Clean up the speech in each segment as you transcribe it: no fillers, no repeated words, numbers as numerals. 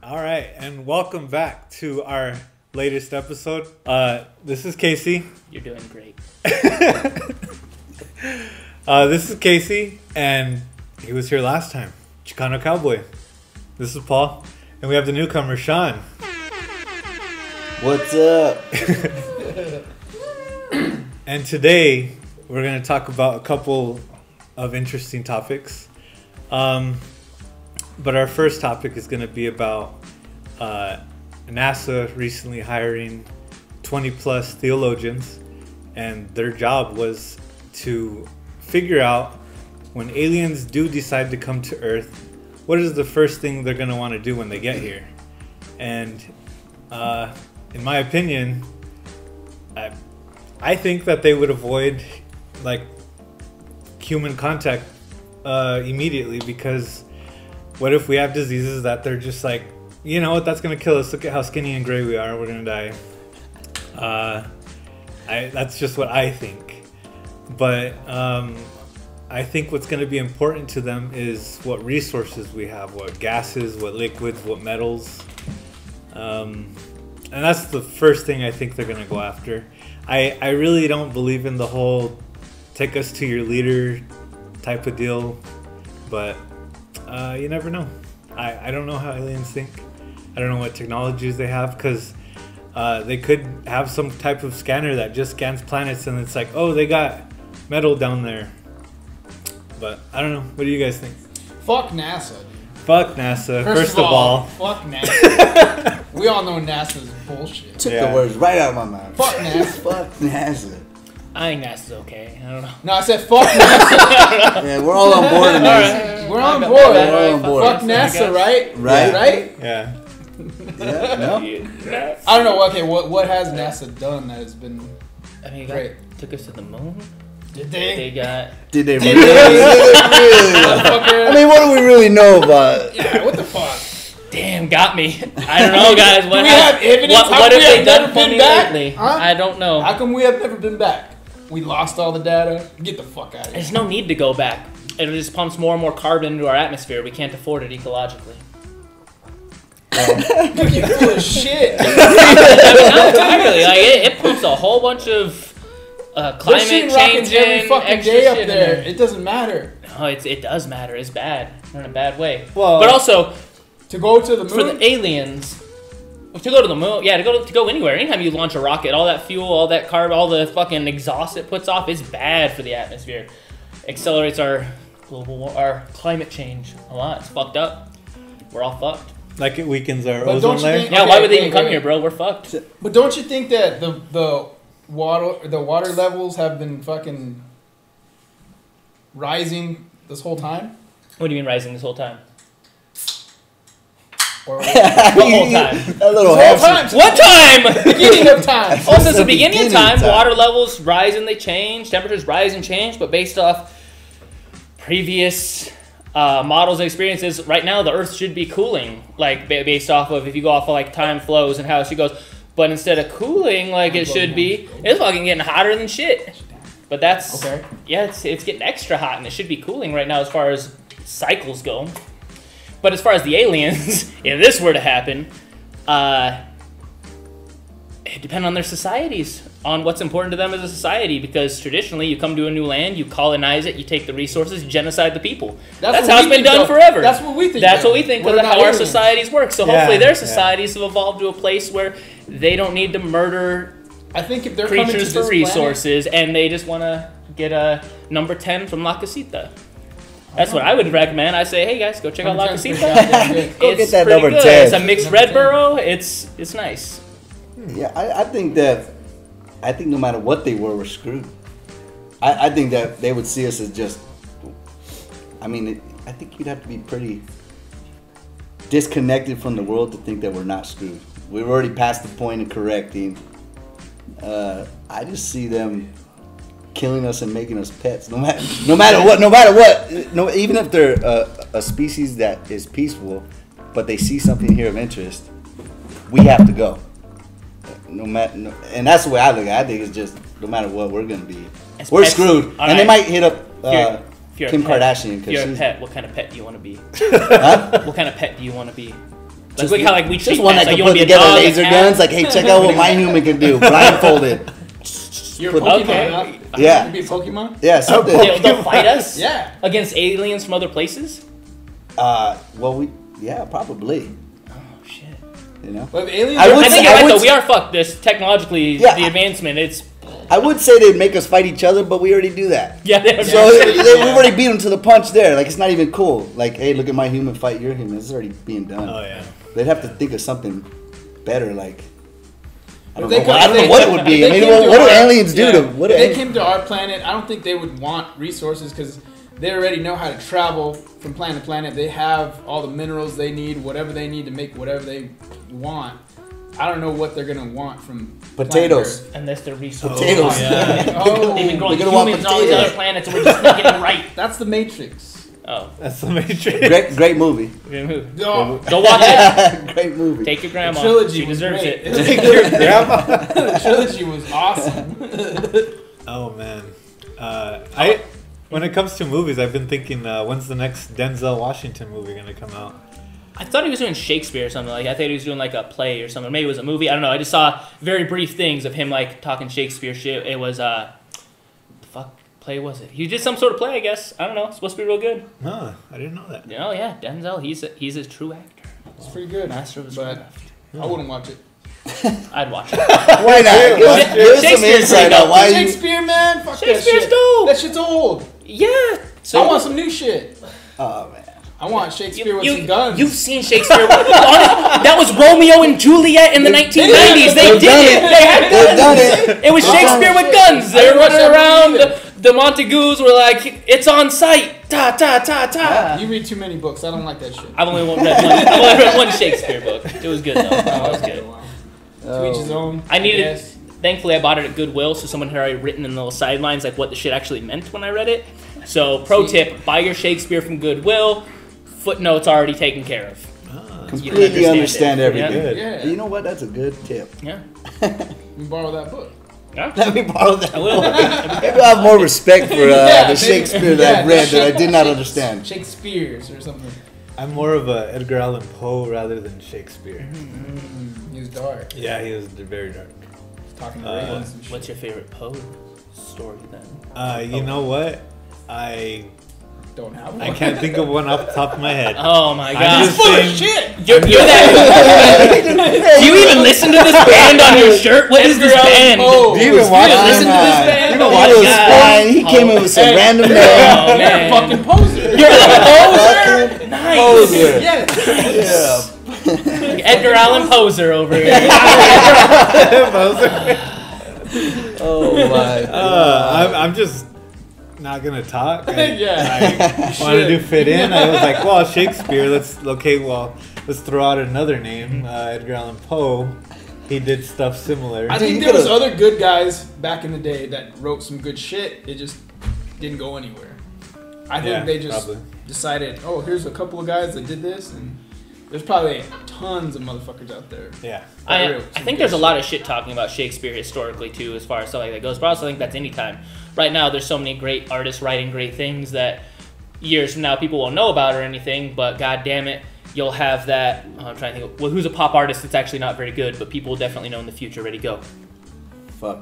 All right, and welcome back to our latest episode. This is Casey. You're doing great. This is Casey, and he was here last time. Chicano Cowboy. This is Paul, and we have the newcomer, Sean. What's up? And today, we're going to talk about a couple of interesting topics. But our first topic is going to be about NASA recently hiring 20 plus theologians, and their job was to figure out when aliens do decide to come to Earth, what is the first thing they're going to want to do when they get here. And in my opinion, I think that they would avoid like human contact immediately, because what if we have diseases that they're just like, you know what, that's going to kill us. Look at how skinny and gray we are. We're going to die. That's just what I think. But I think what's going to be important to them is what resources we have, what gases, what liquids, what metals. And that's the first thing I think they're going to go after. I really don't believe in the whole take us to your leader type of deal. But you never know. I don't know how aliens think. I don't know what technologies they have, because they could have some type of scanner that just scans planets and it's like, oh, they got metal down there. But I don't know. What do you guys think? Fuck NASA, dude. Fuck NASA. First of all. Fuck NASA. We all know NASA's bullshit. Took the words right out of my mouth. Fuck NASA. Fuck NASA. I think NASA's okay. I don't know. No, I said fuck NASA. Yeah, we're all on board in this. We're on board. We're on board. Fuck NASA, right? Right? Right? Yeah. Yeah, no? I don't know. Okay, what has NASA done that has been I mean, great? Took us to the moon. Did They they? got. Did they Did really? they? I mean, what do we really know about? Yeah, what the fuck? Damn, got me. I don't know, guys. Do we have evidence? What How have come we they have done never for been me back? lately? Huh? I don't know. How come we have never been back? We lost all the data. Get the fuck out of here. There's no need to go back. It just pumps more and more carbon into our atmosphere. We can't afford it ecologically. You're full of shit. Not entirely. Like it pumps a whole bunch of They're climate shooting change rockets every fucking extra day up shit in there. there. It doesn't matter. No, it does matter. It's bad. In a bad way. Well, But also, To go to the moon. for the aliens, to go to the moon, yeah, to go anywhere. Anytime you launch a rocket, all that fuel, all that carbon, all the fucking exhaust it puts off is bad for the atmosphere. Accelerates our our climate change a lot. It's fucked up. We're all fucked. like it weakens our But ozone don't you layer. think- Yeah, Okay, why would they wait, even come wait. here, bro? We're fucked. But don't you think that the water levels have been fucking rising this whole time? What do you mean rising this whole time? Or What whole time? A little this whole half. time? What time? Beginning of time. Oh, since the beginning of Beginning time, of time. water levels rise and they change, temperatures rise and change, but based off previous models and experiences, right now the Earth should be cooling, like based off of if you go off of like time flows and how she goes. But instead of cooling like it should be, it's fucking getting hotter than shit. But that's Okay. yeah, it's getting extra hot, and it should be cooling right now as far as cycles go. But as far as the aliens, if this were to happen, it depends on their societies, on what's important to them as a society. Because traditionally, you come to a new land, you colonize it, you take the resources, you genocide the people. That's what how we it's been think, done though. forever. That's what we think. That's though. what we think What because of about how our aliens? societies work. So Yeah, hopefully their yeah. societies have evolved to a place where they don't need to murder I think if they're coming to creatures this for resources, and they just want to get a number 10 from La Casita. That's what I would recommend. I say, hey guys, go check out La Planet, Casita. goddamn good. Go It's get that pretty number good. 10. It's a mixed red burrow. It's nice. Yeah, I think no matter what they were, we're screwed. I think that they would see us as just. I mean, I think you'd have to be pretty disconnected from the world to think that we're not screwed. We're already past the point of correcting. I just see them killing us and making us pets, no matter what. No, even if they're a species that is peaceful, but they see something here of interest, we have to go. And that's the way I look at it. I think it's just no matter what, we're gonna be. As We're pets- screwed, all and they right. might hit up If you're Kim a pet, Kardashian If you're a because pet, what kind of pet do you want to be? huh? What kind of pet do you want to be? Like look how like we treat Just one pets. that Like, can you put wanna be a together dog, a laser cat? guns. Like, hey, check out what my human can do. Blindfolded. You're a Put- Pokemon, Okay. huh? Yeah. You be a Pokemon? Yeah, something. They'll fight us Yeah. against aliens from other places. Well, yeah, probably. Oh shit! You know, But if aliens I are- would I think say- you're right would though. s- We are fucked. This technologically, Yeah. the advancement. It's I would say they'd make us fight each other, but we already do that. yeah. They're So we've already beat them to the punch there. Like, it's not even cool. Like, hey, look at my human fight your human. It's already being done. Oh yeah. They'd have to think of something better. Like, I don't If they know. could- I don't know if what they- it would be. if I they mean, came to what do our- aliens do yeah, to? What if do they came to our planet, I don't think they would want resources because they already know how to travel from planet to planet. They have all the minerals they need, whatever they need to make whatever they want. I don't know what they're gonna want from planet Potatoes. Earth. unless they're resources. Potatoes. Yeah. Oh, They've been growing They're gonna want humans on all these potatoes. other planets, and we're just not getting it right. that's the Matrix. Oh, That's the Matrix. Great movie. Oh, go watch it. Great movie. Take your grandma. the trilogy She was deserves great. it. Grandma. The trilogy was awesome. Oh man. When it comes to movies, I've been thinking, when's the next Denzel Washington movie gonna come out? I thought he was doing Shakespeare or something. Like I thought he was doing like a play or something. Maybe it was a movie. I don't know. I just saw very brief things of him like talking Shakespeare shit. It was the fuck play was it? He did some sort of play, I guess. I don't know. It's supposed to be real good. No, I didn't know that. Oh yeah, Denzel. He's a true actor. It's pretty good, Master of his but craft. I wouldn't watch it. I'd watch it. Why not? Give us some Shakespeare's insight pretty on dope. why you. Shakespeare, man, fuck Shakespeare's that shit. dope. That shit's old. Yeah. So I want some new shit. Oh man. I want Shakespeare with some guns. You've seen Shakespeare. That was Romeo and Juliet in the 1990s. They They've did done it. it. They had They've done guns. it. It was Shakespeare with guns. They were running around. The Montagues were like, "It's on sight." Ta ta ta ta. You read too many books. I don't like that shit. I've only read one Shakespeare book. It was good though. It was good. To each his own. I needed. guess. Thankfully, I bought it at Goodwill, so someone had already written in the little sidelines like what the shit actually meant when I read it. So, pro tip: buy your Shakespeare from Goodwill. Footnotes already taken care of. Completely understand it. everything. Yeah. Good. Yeah. You know what? That's a good tip. Yeah. You borrow that book. Yeah. Let me borrow that. I will. Maybe I'll have more respect for Yeah, the Shakespeare that I've read that I did not understand. Shakespeare's or something. I'm more of a Edgar Allan Poe rather than Shakespeare. He was dark. Yeah, he was very dark. Talking to ravens and shit. What's your favorite Poe story then? You know what? I Don't have one. can't think of one off the top of my head. Oh my I'm god. just Full of saying- shit. You're that. Do you even listen to this band on your shirt? What is this Edgar Allan band? Poe. Do you even watch You it? listen to this band? You know Oh what? my He was God. fine. He came in with some Hey. random name. Oh, You're man. a fucking poser. You're a poser? Fucking Nice. poser. Yes. Yeah. Edgar Allan Poser over here. Oh my. I'm just not gonna talk. I Yeah. wanted to fit in. I was like, well, Shakespeare. Let's throw out another name. Edgar Allan Poe. He did stuff similar. I Dude, think you there was could've- other good guys back in the day that wrote some good shit. It just didn't go anywhere. I think Yeah, they just probably. decided, oh, here's a couple of guys that did this, and there's probably tons of motherfuckers out there. Yeah. I think there's a lot of shit talking about Shakespeare historically too, as far as stuff like that goes. But I also think that's any time. Right now, there's so many great artists writing great things that years from now people won't know about or anything. But god damn it, you'll have that. I'm trying to think. Well, who's a pop artist that's actually not very good, but people will definitely know in the future. Ready, go. Fuck.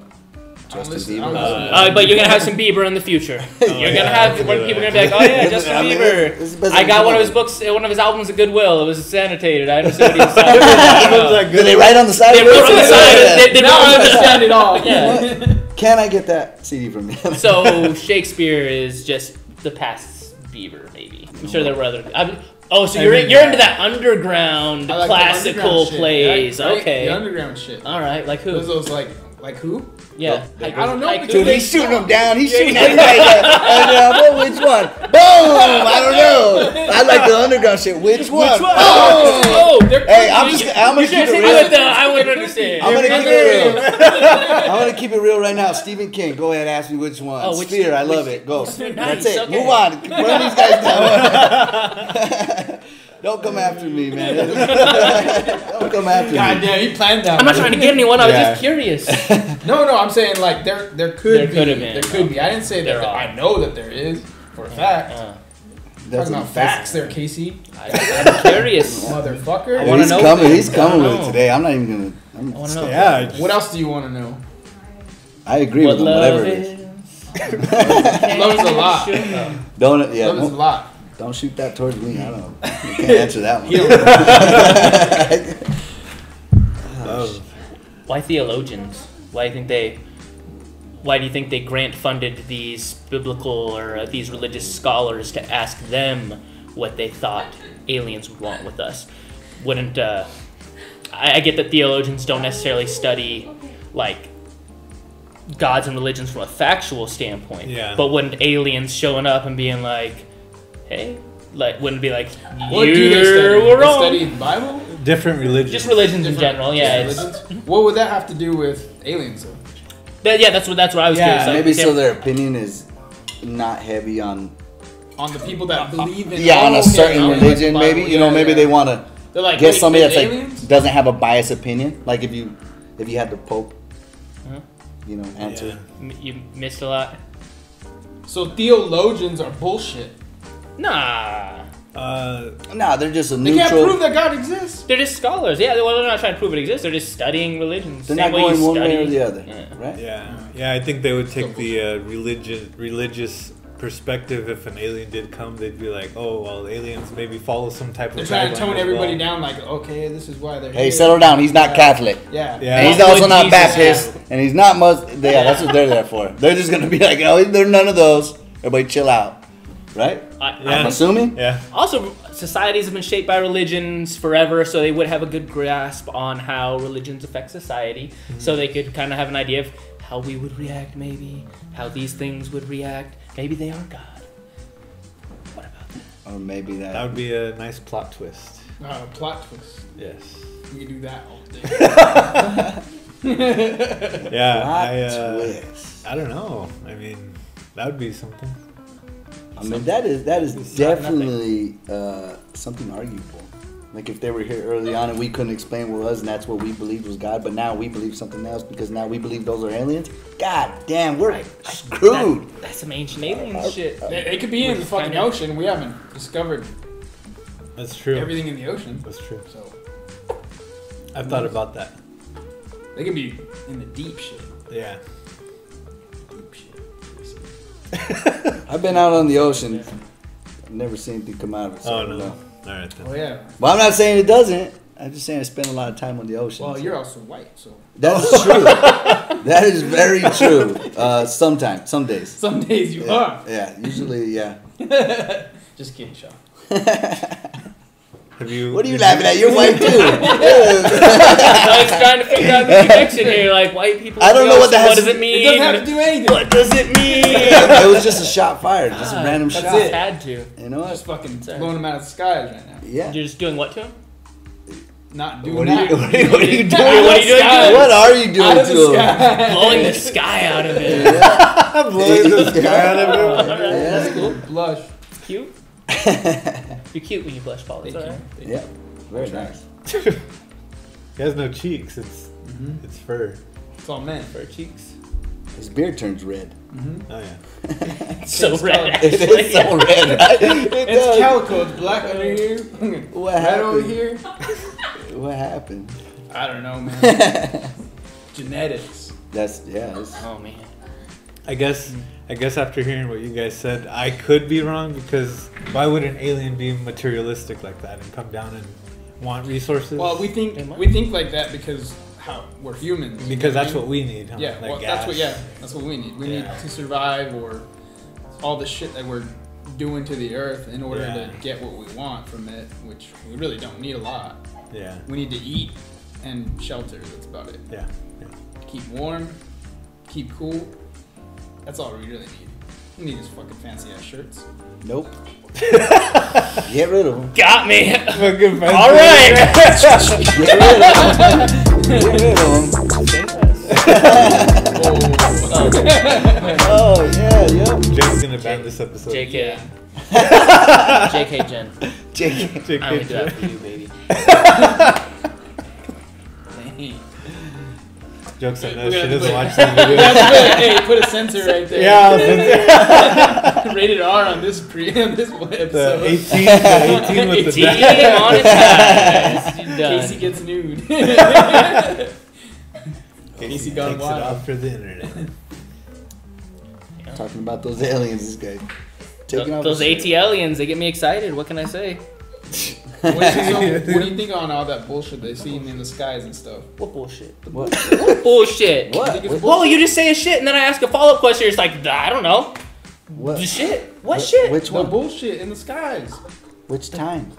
I don't Justin listen- I don't Bieber. listen to But you're gonna have some Bieber in the future. You're gonna yeah, have when people are gonna be like, oh yeah, Justin I mean, Bieber. it's the best I got thing one of his ever. books, one of his albums at Goodwill. It was annotated. I understood what he was talking Everyone's about. like, Did they write on the side? They of it? wrote on the side. They now I wrote on the understand it all. Yeah. Can I get that CD from you? So Shakespeare is just the past Bieber, maybe. I'm sure there were other. So you're into that underground I like the classical underground shit, plays. right? Okay. The underground shit. All right. Like who? Those like who? Yeah. I don't know. Like, Dude, he's shooting them down. He's shooting them down. Which one? Boom! I don't know. I like the underground shit. Which one? Which one? Boom! Oh, Hey, I'm gonna you keep just it hit real. me with the. I wouldn't understand. I'm gonna keep it real. I'm gonna keep it real right now. Stephen King, go ahead, ask me which one. Oh, which- Sphere, I love which- it. Go. Nice, That's it. okay. Move on. Run these guys down. Don't come after me, man. Don't come after God me. damn, he planned that. I'm not trying to get anyone. I was Yeah. just curious. No, I'm saying like there could There be. could have been. There could be. I didn't say There that. are. I know that there is for a fact. That's Talking about facts there, Casey. I'm curious. Motherfucker. I wanna He's know coming. things. He's coming I with don't it know. today. I'm not even gonna. I want to know. Yeah. What else do you want to know? I agree with him. Whatever it is. Love is a lot. Don't. Yeah. Love is a lot. Don't shoot that towards me. I don't. I can't answer that one. He don't Love. Why theologians? Why do you think they grant funded these biblical or these religious scholars to ask them what they thought aliens would want with us? Wouldn't I get that theologians don't necessarily study like gods and religions from a factual standpoint. Yeah. But wouldn't aliens showing up and being like, hey, like wouldn't be like What do they study? were They wrong. study the Bible? Different religions. Just religions in Different- general, yeah. just It's, religions? What would that have to do with aliens, though? that's what I was Yeah, curious. Like, Maybe so they- their opinion is not heavy on. On the people that believe in Yeah, on a okay, certain I like religion. the Maybe Bible, you know. yeah, Maybe yeah. they want to They're like, get wait, somebody there's that's aliens? like doesn't have a biased opinion. Like if you had the Pope, Huh? you know, answer. Yeah. You missed a lot. So theologians are bullshit. Nah, Nah, they're just a They can't neutral. prove that God exists. they're just scholars. Yeah, well, they're not trying to prove it exists. They're just studying religions. They're Same not way you going one way study- or the other, Yeah. right? Yeah, I think they would take the religious perspective. If an alien did come, they'd be like, "Oh, well, aliens maybe follow some type They're of." trying to guideline tone as everybody well. down like, okay, this is why they're Hey, here. settle down. He's not Catholic. Yeah. Yeah. And he's What also would not Jesus Baptist, do? and he's not Muslim. Yeah, that's what they're there for. They're just gonna be like, oh, they're none of those. Everybody, chill out, right? I- Yeah. I'm assuming. Yeah, Also, societies have been shaped by religions forever, so they would have a good grasp on how religions affect society. So they could kind of have an idea of how we would react, maybe how these things would react. Maybe they are God. What about that? Or maybe that that. would be a nice plot twist. Plot twist. Yes. We can do that all day. Yeah, Plot twist. I don't know. I mean, that would be something. I mean, that is It's not definitely something arguable. Like if they were here early on and we couldn't explain what it was, and that's what we believed was God, but now we believe something else because now we believe those are aliens. God damn, we're screwed. That's some ancient alien shit. It could be in the fucking ocean. We haven't discovered That's true. everything in the ocean. That's true. So I've thought about that. they could be in the deep shit. Yeah. Deep shit. I've been out on the ocean. I've never seen anything come out of it. So I Oh don't no. know. All right then. Oh yeah. Well, I'm not saying it doesn't. I'm just saying I spend a lot of time on the ocean. Well, you're also white, so That's true. That is very true. Sometimes, some days. some days you Yeah, are. yeah, usually, yeah. Just kidding, Sean. Have you? What are you did laughing at? You're white too. I was trying to figure out the connection here. Like white people. I don't know what that What has does to- it mean? It doesn't have to do anything. What does it mean? It was just a shot fired, just a random that's shot. it. Had to. You know Just what? fucking Sorry. blowing them out of the skies right now. Yeah. You're just doing what to him? Not doing What are that. you, what are you, what are you doing? What are you doing to him? What are you doing Out of the to him? sky. Blowing the sky out of it. blowing the sky out of it? That's cool. Blush. Cute. You're cute when you blush, Paul. It's Thank you. alright. Thank you. Yeah, very nice. He has no cheeks. It's fur. It's all men. Fur cheeks. His beard turns red. Oh yeah. So red, It actually. is so red, right? It It's does. calico. It's black under here. What Red over happened? here. What happened? I don't know, man. Genetics. That's Oh man. I guess after hearing what you guys said, I could be wrong because why would an alien be materialistic like that and come down and want resources? Well, we They think might. like that because how we're humans. you because know that's I what mean? we need. Huh? Yeah, Like well, gas. that's what we need. We need Yeah. to survive, or all the shit that we're doing to the earth in order Yeah. to get what we want from it, which we really don't need a lot. Yeah. We need to eat and shelter. That's about it. Yeah. Yeah. Keep warm, keep cool. That's all we really need. We need these fucking fancy ass shirts. Nope. Get rid of them. Got me. Fucking fancy. All right. Get rid of them. Get rid of them. Oh yeah, yep. Jen's gonna ban this episode. JK. JK Jen. JK. I only do that for you, baby. Jokes on We're us. She gonna doesn't put- watch these videos. Hey, put a sensor right there. Yeah. rated R on this on this The episode. 18 with the Demonetized. You're done. Casey gets nude. Casey gone takes it wild. off for the internet. Talking about those aliens, this guy. Taking off Those his shirt. AT aliens, they get me excited. What can I say? What do you think on all that bullshit they seen in the skies and stuff? What bullshit? What? What bullshit? What? think it's What? Well, you just say a shit and then I ask a follow up question. It's like, I don't know. What? The shit? What shit? Which The one? bullshit in the skies. Which time?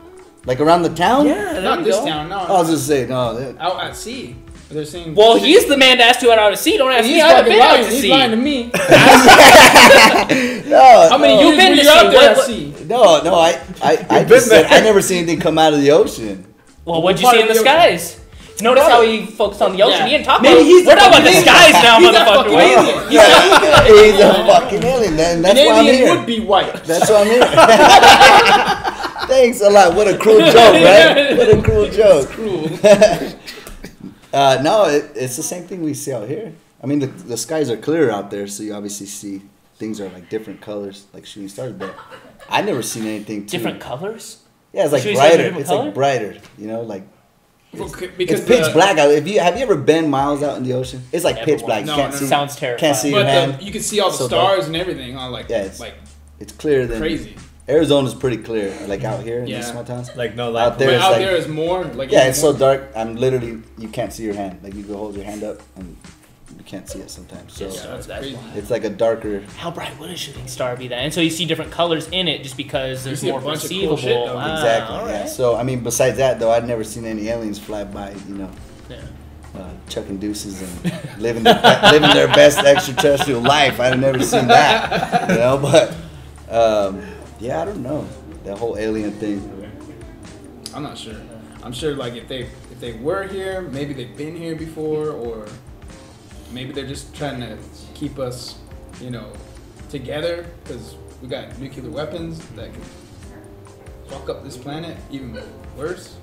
Like around the town? Yeah, there Not we this go. town, no. I was just saying, no. That, Out at sea. They're saying. Well, he's the man to ask you out to sea. Don't ask He's me. I haven't fucking been out lying. to He's sea. lying to me. no, How many no, You've years been were to you out sea. there What- at sea? no. I just said I never seen anything come out of the ocean. Well, what'd you Part see of in the the ocean. skies? Notice how he focused on the ocean. Yeah. He didn't talk Maybe about. he's We're the talking about the fucking skies now, He's that motherfucker. fucking Wait. alien. He's a fucking alien, man. That's An why I'm alien here. would be white. That's why I'm here. Thanks a lot. What a cruel joke, right? What a cruel joke. Cruel. No, it's the same thing we see out here. I mean, the skies are clear out there, so you obviously see things are like different colors, like shooting stars. But I never seen anything too. Different colors. Yeah, it's like Shooting stars are brighter. different It's color? like brighter. You know, like Because it's pitch the- black out. Have you ever been miles out in the ocean? It's like Never pitch once. black. You No, can't no. see. Sounds terrifying. Can't see your But hand. you can see all the So stars and everything on like Yeah, it's- like It's clearer than crazy. Arizona's pretty clear. Like out here in Yeah. these small towns. Like no Out light. there, But it's out like- there is more like Yeah, even it's so more- dark. I'm literally you can't see your hand. Like you go hold your hand up and you can't see it sometimes. So Yes, that's that's crazy. wild. it's like a darker. How bright would a shooting star be then? And so you see different colors in it just because there's see a more bunch of cool perceivable. shit, though. Wow, Exactly. all Yeah. right. So I mean, besides that though, I'd never seen any aliens fly by. Yeah. Chucking deuces and living their best extraterrestrial life. I've never seen that. But yeah, I don't know that whole alien thing. I'm not sure. I'm sure like if they were here, maybe they've been here before, or maybe they're just trying to keep us, together because we got nuclear weapons that can fuck up this planet even worse.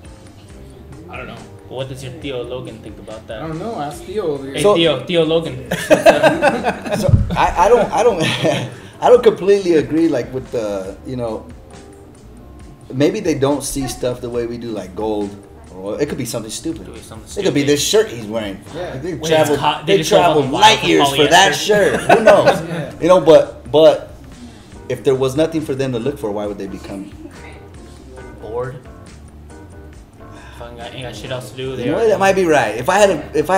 I don't know. What does your Theo Logan think about I that? don't know. Ask Theo over here. Hey, So- Theo Logan. So I don't I don't completely agree like with the maybe they don't see stuff the way we do like gold or it could be something stupid. Could be something It could be stupid. this shirt he's wearing. Yeah. Like, they Well, traveled, it's hot. They they just go traveled fucking wild light from years for that polyester. shirt. Who knows? Yeah. But if there was nothing for them to look for, why would they become? Bored. Fucking ain't got shit else to do. You know what? That might be right. If I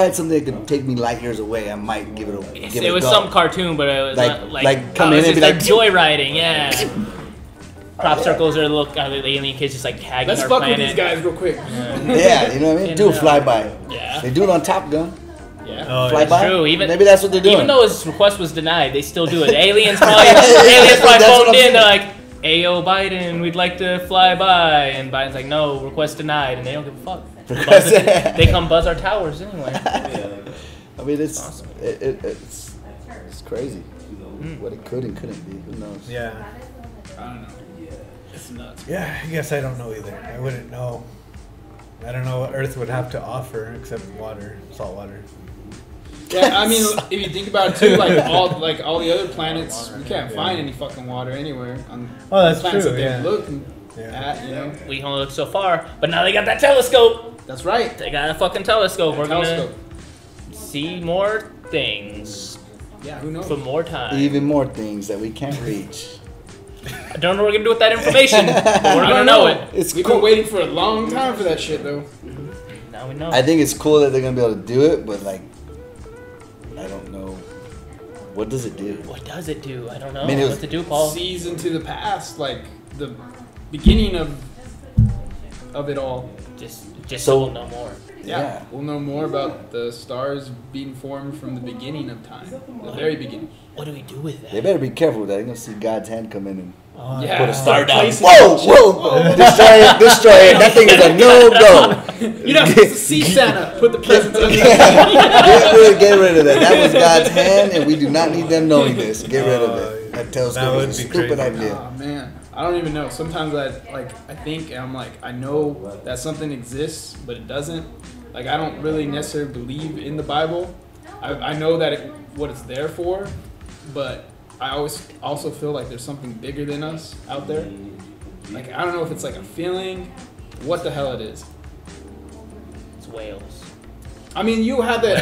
had something that could take me light years away, I might give it a give It was go. some cartoon, but it was Like- like like come it in was and be just like- joyriding, yeah. Crop circles are the alien kids just like tagging Let's our fuck planet. with these guys real quick. Yeah, you know what I mean? In Do a and out. flyby. Yeah. They do it on Top Gun. Yeah. Oh, Flyby. yeah. True, even- Maybe that's what they're doing. Even though his request was denied, they still do it. Aliens probably That's what phoned I'm in. saying. They're like, "Ayo, Biden, we'd like to fly by," and Biden's like, "No, request denied," and they don't give a fuck. Request- They come buzz our towers anyway. I mean, it's Awesome. it's crazy. Hmm. What it could and couldn't be. Who knows? Yeah. I don't know. It's nuts. Yeah, I guess I don't know either. I wouldn't know. I don't know what Earth would have to offer except water, salt water. Yeah, I mean, if you think about it too, like all the other planets, we can't find any fucking water anywhere on Oh, that's planets true, that they're yeah. looking Yeah. at. We can only look so far, but now they got that telescope. That's right. They got a fucking telescope. We're Telescope. gonna see more things Yeah, who knows? for more time. Even more things that we can't reach. I don't know what we're gonna do with that information, but we're I gonna don't know it. It's We've cool. been waiting for a long time for that shit, though. Now we know. I think it's cool that they're gonna be able to do it, but like, I don't know. What does it do? What does it do? I don't know I mean, it was- what to do, Paul. Sees into the past, like the beginning of it all. Just So- so we'll know more. Yeah. We'll know more about the stars being formed from the beginning of time, the very beginning. What do we do with that? They better be careful with that. They're gonna see God's hand come in and Oh, Yeah, put a star down. placing Whoa, shit. whoa! Destroy it! That thing is a no-go. You're not supposed to see Santa. Put the presents under the Get rid of that. That was God's hand, and we do not need them knowing this. Get rid of it. That telescope That would is a be stupid crazy. idea. Oh man, I don't even know. Sometimes I think and I'm like, I know that something exists, but it doesn't. Like I don't really necessarily believe in the Bible. I know that what it's there for, but I always also feel like there's something bigger than us out there. Like, I don't know if it's like a feeling, what the hell it is. It's whales. I mean, you had the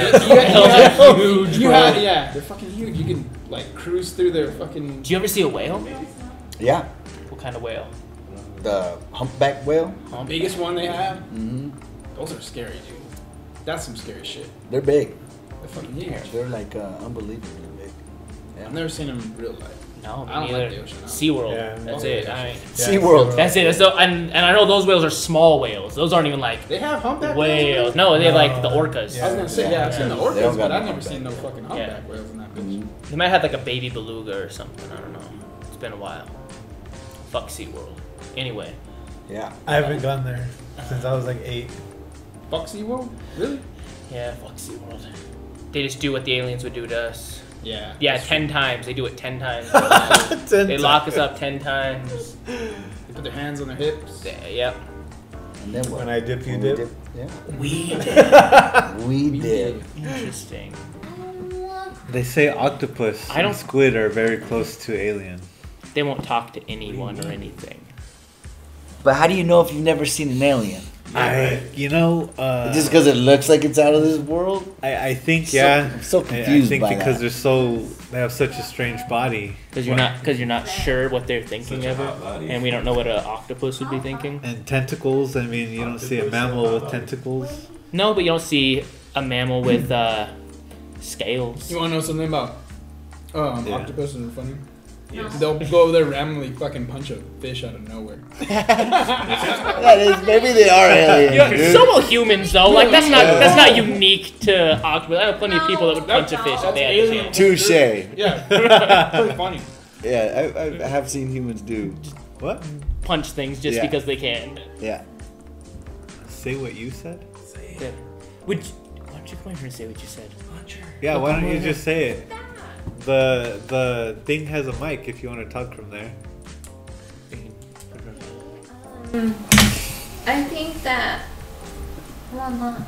Huge, you bro. had yeah, they're fucking huge. You can like cruise through their fucking. Do you ever see a whale? Yeah, What kind of whale? the humpback whale. The biggest one they have. Mm-hmm. Those are scary, dude. That's some scary shit. They're big. They're fucking huge. They're like unbelievably big. Yeah. I've never seen them in real life. No, I don't neither. like the ocean. SeaWorld. Yeah. That's Oh, it. yeah. I mean, SeaWorld. that's it. So, and I know those whales are small whales. Those aren't even like They have humpback whales. No, they're like the orcas. I was gonna say, yeah, I've seen the They don't orcas, got but I've no never seen no humpback. fucking humpback whales in that bitch. Mhm. They might have like a baby beluga or something. I don't know. It's been a while. Fuck SeaWorld. Anyway, Yeah. I haven't gone there since I was like 8. Fuck SeaWorld? Really? yeah, fuck SeaWorld. They just do what the aliens would do to us. Yeah. Yeah, 10 times. They do it 10 times. 10 They lock us up 10 times. They put their hands on their hips. Yep. And then what? When I dip, you When we dip. Yeah. We We did. Interesting. They say octopus I don't- and squid are very close to alien. They won't talk to anyone or anything. But how do you know if you've never seen an alien? Just because it looks like it's out of this world? I think So- yeah. I'm so I confused think by because that. they have such a strange body Because you're not sure what they're thinking of it, and we don't know what an octopus would be thinking. and tentacles. I mean, you don't see a mammal with tentacles. No, but you don't see a mammal with scales. You want to know something about Yeah. octopuses are funny? They'll go over there randomly fucking punch a fish out of nowhere. That is, maybe they are aliens, dude. So will humans though. Like that's not unique to octopus. I know plenty of people that would punch a fish if they had the alien. chance. Touche. Yeah, pretty funny. Yeah, I have seen humans do. What? Punch things just Yeah. because they can. Yeah. Say what you said? Yeah. Why don't you come over and say what you said? Yeah. Why don't you just say it? The thing has a mic if you want to talk from there. I think that, well, not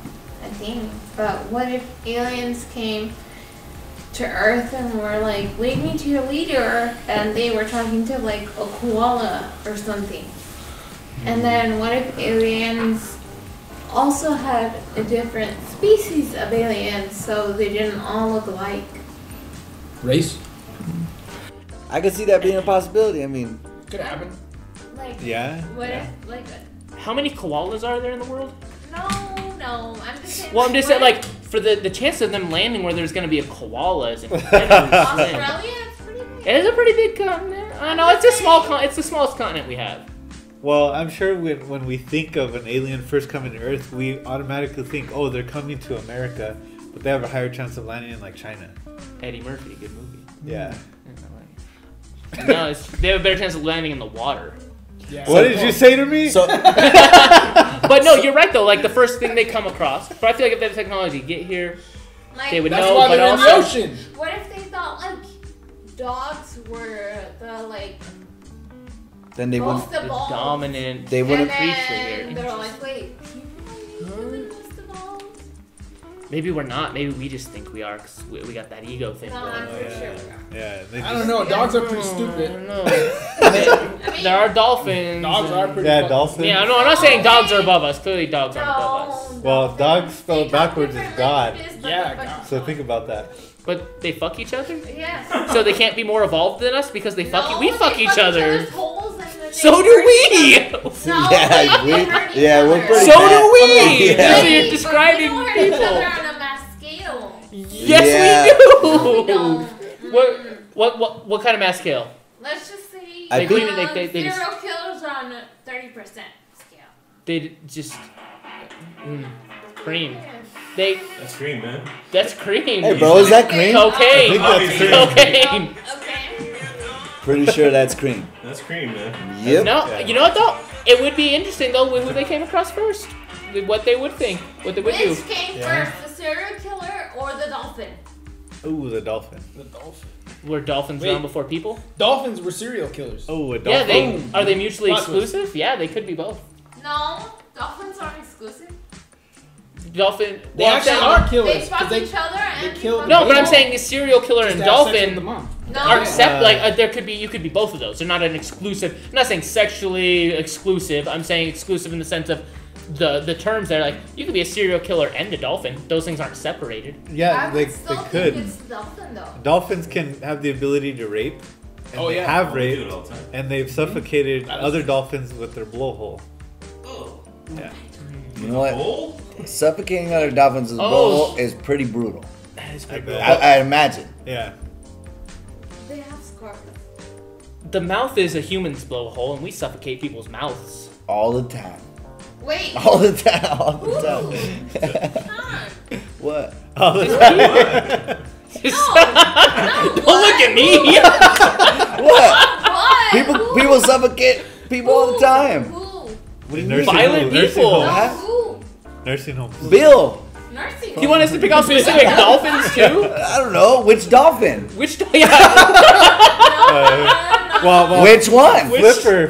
I think, but what if aliens came to Earth and were like, lead me to your leader, and they were talking to like a koala or something? And then what if aliens also had a different species of aliens, so they didn't all look alike? Race? I can see that being a possibility. I mean, Could happen. Like, Yeah. what yeah. if, like, How many koalas are there in the world? no, I'm just saying. Well, I'm just saying, what like, for the chance of them landing where there's going to be a koala is if incredibly slim. Australia, it's pretty big. It is a pretty big continent. I know it's a it's the smallest continent we have. Well, I'm sure when we think of an alien first coming to Earth, we automatically think, oh, they're coming to America, but they have a higher chance of landing in like China. Eddie Murphy, good movie. Yeah. No, they have a better chance of landing in the water. Yeah. What did you say to me? so But no, you're right though. Like the first thing they come across. But I feel like if they have technology get here, Like, they would That's know. why But they're in the also, ocean. what if they thought like dogs were the like then they most wouldn't. the evolved? dominant. They And wouldn't. creature then here. they're like, wait, humans are the most evolved? Maybe we're not. Maybe we just think we are because we got that ego thing No, going. I'm Oh, pretty yeah. sure we are. Yeah. They I don't know. Dogs are pretty I stupid. don't know. I mean, There are dolphins. Dogs are pretty. Yeah, fucking- dolphins. Yeah, no, I'm not saying dogs are above us. Clearly, dogs aren't above us. no, Well, dolphins, dogs spelled they talk backwards is different God. languages, but Yeah, they're fucking God. So think about that. But they fuck each other. Yeah. So they can't be more evolved than us because they fuck. No, we they fuck each other. other's holes and then So they do hurt we. each other. No, Yeah, they we- hurt each yeah, we're other. pretty So bad. do we. Yeah. That's what you're But describing we don't hurt each people. other on a mass scale. Yes, Yeah. we do. No, we don't. What kind of mass scale? Let's just say I think- They just- zero kills on a 30% scale. They just cream. They That's green, man. that's cream. Hey, bro, is that cream? Cocaine. I think that's Cocaine. Okay. Pretty sure that's cream. That's cream, man. Yep. No, Yeah. you know what though? It would be interesting though with who they came across first. With what they would think, what they would do. Which came Yeah. first, the serial killer or the dolphin? Ooh, the dolphin. The dolphin. Were dolphins Wait. around before people? Dolphins were serial killers. Oh, a dolphin. Yeah, they are they mutually Plot twist. exclusive? Yeah, they could be both. No, dolphins aren't exclusive. Dolphin. They well, I'm actually saying- are They killers. 'cause fuck they each other and they killed- fuck No, but I'm people. saying the serial killer just and have sex with the dolphin. mom. No, aren't there could be you could be both of those. They're not an exclusive. I'm not saying sexually exclusive. I'm saying exclusive in the sense of the terms there. Like you could be a serial killer and a dolphin. Those things aren't separated. Yeah, I they would still think could. it's dolphin though. Dolphins can have the ability to rape. And Oh, they yeah. have They do it raped. all the time. And they've suffocated That is other true. dolphins with their blowhole. Oh. Yeah. You know what? Bowl? Suffocating other dolphins with a blowhole is pretty brutal. That is I pretty bet. brutal. I imagine. Yeah. They have scars. The mouth is a human's blowhole, and we suffocate people's mouths. All the time. Wait. All the time. All the Ooh. time. Huh. What? All the time. Don't look at me. What? What? People suffocate people all the time. Who? What do you mean? Nursing Violent home- nursing people. homes. Huh? Who? Nursing homes. Bill. Nursing. You want us to pick out specific dolphins too? I don't know. Which dolphin? Which? Yeah. Well, Which one?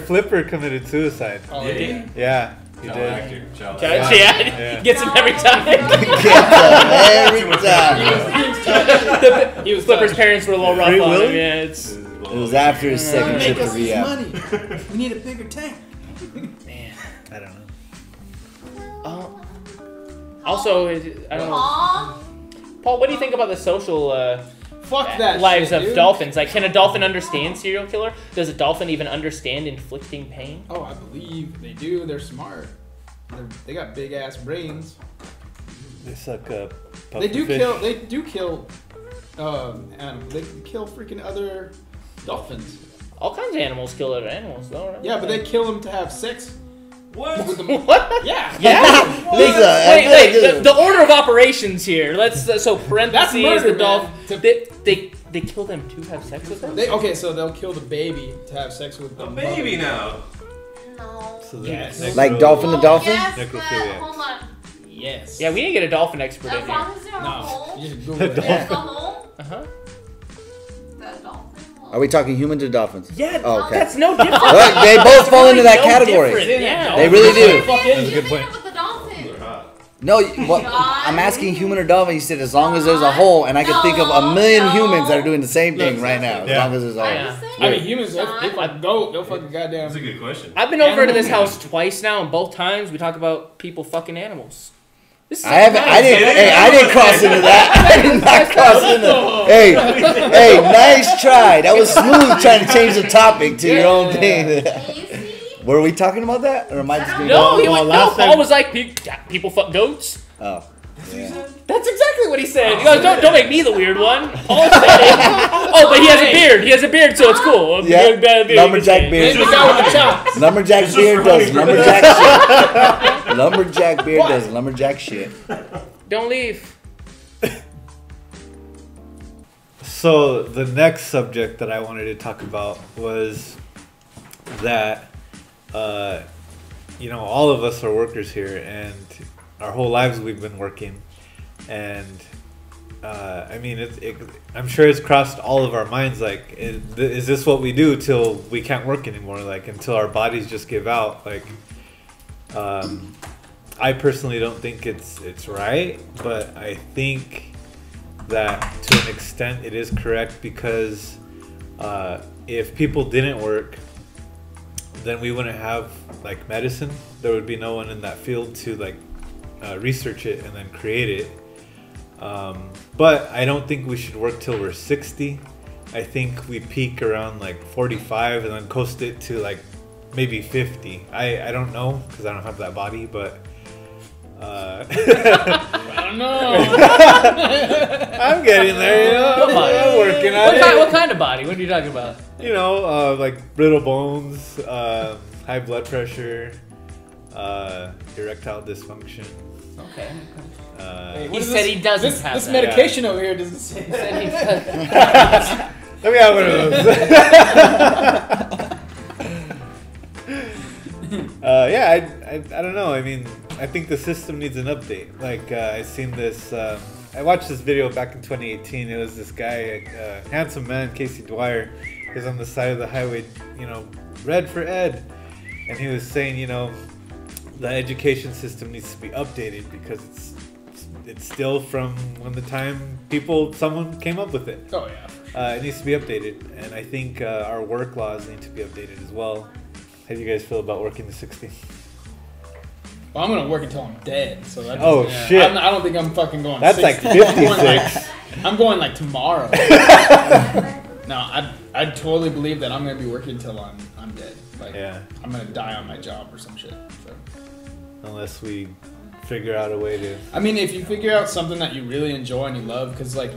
Flipper committed suicide. Oh, Yeah. yeah. Yeah, he Child did. actor. Child Yeah, actor. Yeah. gets him every time. Every time. He was Flipper's parents were a little rough Free on him. Willy? Yeah, it's It was after his second trip to rehab. money. We need a bigger tank. man. I don't know. Also, I don't know. Aw. Paul, what do you think about the social Fuck that lives shit, of dude. dolphins? Like, can a dolphin understand serial killer? Does a dolphin even understand inflicting pain? Oh, I believe they do. They're smart. They got big ass brains. They suck up. They do kill. They do kill. Animals. They kill freaking other dolphins. All kinds of animals kill other animals, though. Right? Yeah, but they kill them to have sex What? with them. What? Yeah. Yeah. Wait, the order of operations here. Let's so parentheses. That's murder, the dolphin. man. They kill them to have sex with them. Okay, so they'll kill the baby to have sex with the A baby now. No. So Yes. necro- Like Dolphin the Dolphin? Yes, but Necrophiliacs. hold on. Yes. Yeah, we need to get a dolphin expert in As here. long as they're a No. hole. You just Google it. Dolphin. Is the hole Uh huh. the dolphin hole? Are we talking humans or dolphins? Yeah, Oh, okay. that's no different. Look, they both fall into that No category. different, Yeah. They really do. That's a good point. With the dolphin. They're hot. No, what, I'm asking human or dolphin. You said as long as there's a hole, and I can think of a million humans that are doing the same thing right now. As Yeah. long as there's a hole. Yeah. I mean, humans, they fucking go. They'll fucking goddamn. That's a good question. I've been over to this Animal. house twice now, and both times we talk about people fucking animals. This is I haven't. I didn't. Hey, I didn't cross into that. I did not cross into. Hey, nice try. That was smooth. Trying to change the topic to your own thing. Can you see? Were we talking about that, or am I just gonna No, go? he Well, went, no. last Paul time- was like, people fuck goats. Oh, That's exactly what he said. He goes, don't make me the weird one. Paul said it. Oh, but he has a beard. He has a beard, so it's cool. Yeah, Big bad beard, lumberjack you can say. beard. Hey, the guy with the chops. lumberjack It's beard just does running. lumberjack shit. Lumberjack beard does lumberjack shit. Don't leave. So the next subject that I wanted to talk about was that, all of us are workers here, and our whole lives we've been working, and I'm sure it's crossed all of our minds. Like, is this what we do till we can't work anymore? Like, until our bodies just give out? Like, I personally don't think it's right, but I think that to an extent it is correct, because if people didn't work, then we wouldn't have like medicine. There would be no one in that field to like research it and then create it. But I don't think we should work till we're 60. I think we peak around like 45 and then coast it to like maybe 50. I don't know, because I don't have that body, but I don't know. I'm getting there. What body? I'm working on What it. kind of body? What are you talking about? Like brittle bones, high blood pressure, erectile dysfunction. Okay. Hey, He what is said he doesn't this, have this that. medication over here doesn't say He that. said he does. Let me have one of those. I don't know. I mean, I think the system needs an update. Like, I seen this. I watched this video back in 2018. It was this guy, handsome man, Casey Dwyer. He was on the side of the highway, red for Ed, and he was saying, the education system needs to be updated because it's still from when the time someone came up with it. Oh yeah. It needs to be updated, and I think our work laws need to be updated as well. How do you guys feel about working to 60? Well, I'm gonna work until I'm dead. So that Oh, doesn't- shit. I don't think I'm fucking going. That's 60. like 56. I'm going like tomorrow. No, I totally believe that I'm gonna be working until I'm dead. Like Yeah. I'm gonna die on my job or some shit. So. Unless we figure out a way to. I mean, if you figure out something that you really enjoy and you love, because like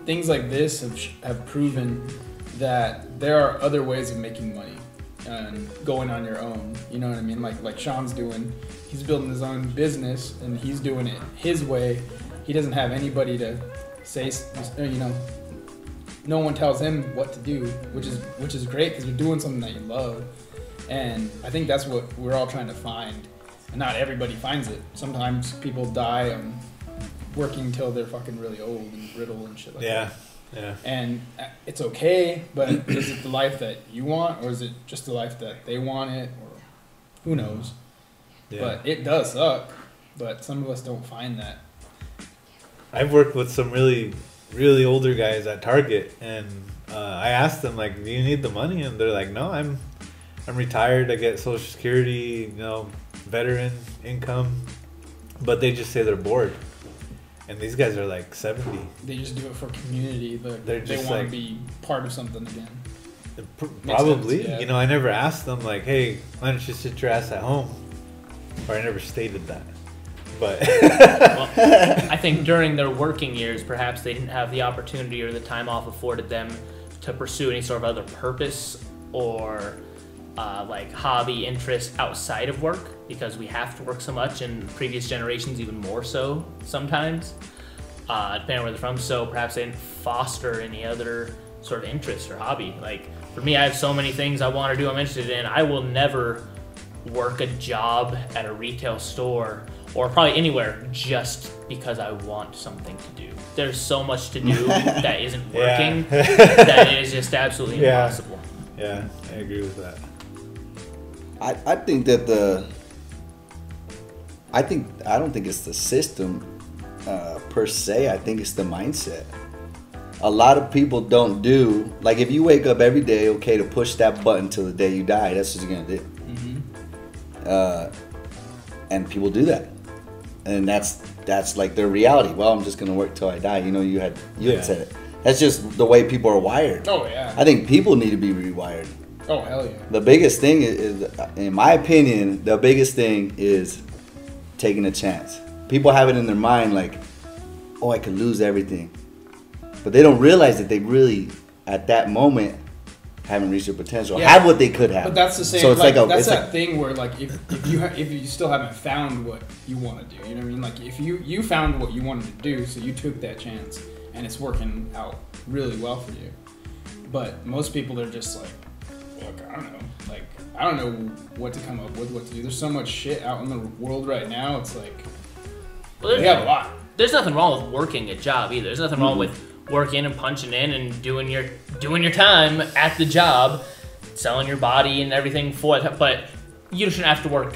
things like this have proven that there are other ways of making money and going on your own. You know what I mean? Like Sean's doing. He's building his own business and he's doing it his way. He doesn't have anybody to say, you know. No one tells him what to do, which is great because you're doing something that you love. And I think that's what we're all trying to find. And not everybody finds it. Sometimes people die working till they're fucking really old and brittle and shit like that. Yeah. And it's okay, but is it the life that you want, or is it just the life that they want it, or who knows? Yeah. But it does suck. But some of us don't find that. I've worked with some really, really older guys at Target, and I asked them like, "Do you need the money?" And they're like, "No, I'm retired. I get Social Security, veteran income," but they just say they're bored. And these guys are like 70. They just do it for community. They're They just want like- to be part of something again. Probably. sense, yeah. I never asked them like, "Hey, why don't you sit your ass at home?" Or I never stated that. But Well, I think during their working years, perhaps they didn't have the opportunity or the time off afforded them to pursue any sort of other purpose or like hobby interest outside of work, because we have to work so much, and previous generations even more so sometimes, depending on where they're from. So perhaps they didn't foster any other sort of interest or hobby. Like for me, I have so many things I want to do, I'm interested in. I will never work a job at a retail store or probably anywhere just because I want something to do. There's so much to do that isn't working that it is just absolutely Yeah. impossible. yeah, I agree with that. I think that I don't think it's the system per se. I think it's the mindset. A lot of people don't do, like, if you wake up every day, okay, to push that button till the day you die, that's what you're gonna do. And people do that, and that's like their reality. Well, I'm just gonna work till I die. You had said it. That's just the way people are wired. Oh yeah. I think people need to be rewired. Oh hell yeah. The biggest thing is, in my opinion, the biggest thing is taking a chance. People have it in their mind like, oh, I could lose everything. But they don't realize that they really, at that moment, haven't reached their potential. Yeah. Have what they could have. But that's the same. So it's like, like that's it's that like, thing where like if you still haven't found what you want to do, you know what I mean? Like if you found what you wanted to do, so you took that chance, and it's working out really well for you. But most people are just like, look, I don't know. Like I don't know what to come up with, what to do. There's so much shit out in the world right now. It's like Well, we have a lot. There's nothing wrong with working a job either. There's nothing wrong with working and punching in and doing your time at the job, selling your body and everything for it. But you shouldn't have to work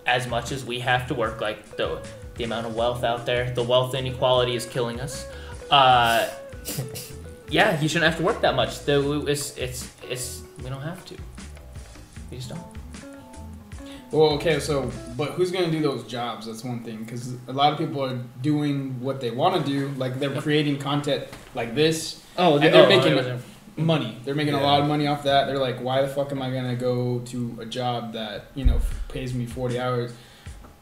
as much as we have to work. Like the amount of wealth out there, the wealth inequality is killing us. Yeah, you shouldn't have to work that much. It's we don't have to. We just don't. Well, okay, so, but who's going to do those jobs? That's one thing, because a lot of people are doing what they want to do, like they're creating content like this, and they're making money. They're making a lot of money off that. They're like, why the fuck am I going to go to a job that, pays me 40 hours?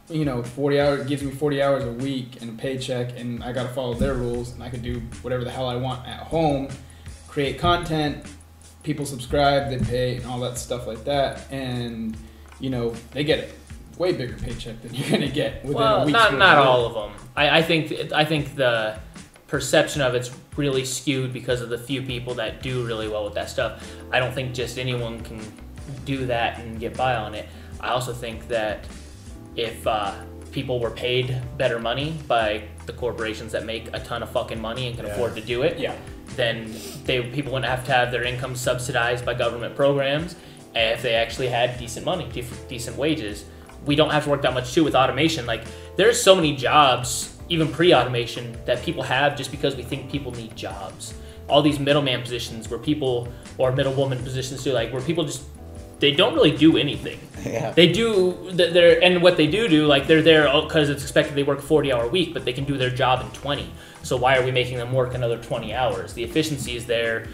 40 hours, gives me 40 hours a week and a paycheck, and I got to follow their rules, and I could do whatever the hell I want at home, create content, people subscribe, they pay, and all that stuff like that, and they get a way bigger paycheck than you're gonna get within a week's worth not of all of them. I think the perception of it's really skewed because of the few people that do really well with that stuff. I don't think just anyone can do that and get by on it. I also think that if people were paid better money by the corporations that make a ton of fucking money and can afford to do it, then people wouldn't have to have their income subsidized by government programs. If they actually had decent money, decent wages. We don't have to work that much too with automation. Like there's so many jobs even pre-automation that people have just because we think people need jobs. All these middleman positions where people, or middlewoman positions too, like where people just, they don't really do anything. Yeah. They do, and what they do, like they're there because it's expected they work a 40-hour week, but they can do their job in 20. So why are we making them work another 20 hours? The efficiency is there.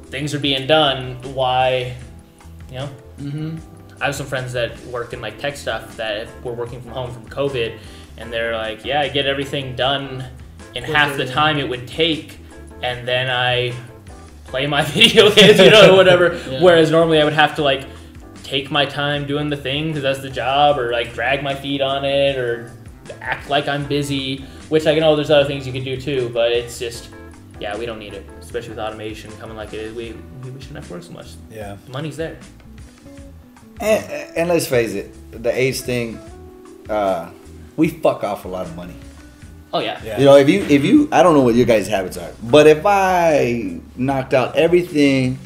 Things are being done. Why, you know? Mm-hmm. I have some friends that work in like tech stuff that were working from home from COVID, and they're like, yeah, I get everything done in half the time it would take, and then I play my video games, you know, or whatever. Yeah. Whereas normally I would have to like take my time doing the thing because that's the job, or like drag my feet on it, or act like I'm busy, which I know there's other things you can do too, but it's just, yeah, we don't need it, especially with automation coming like it is. We shouldn't have to work so much. Yeah. The money's there. And let's face it, the age thing, we fuck off a lot of money. Oh yeah. Yeah. You know, if you, I don't know what your guys' habits are, but if I knocked out everything,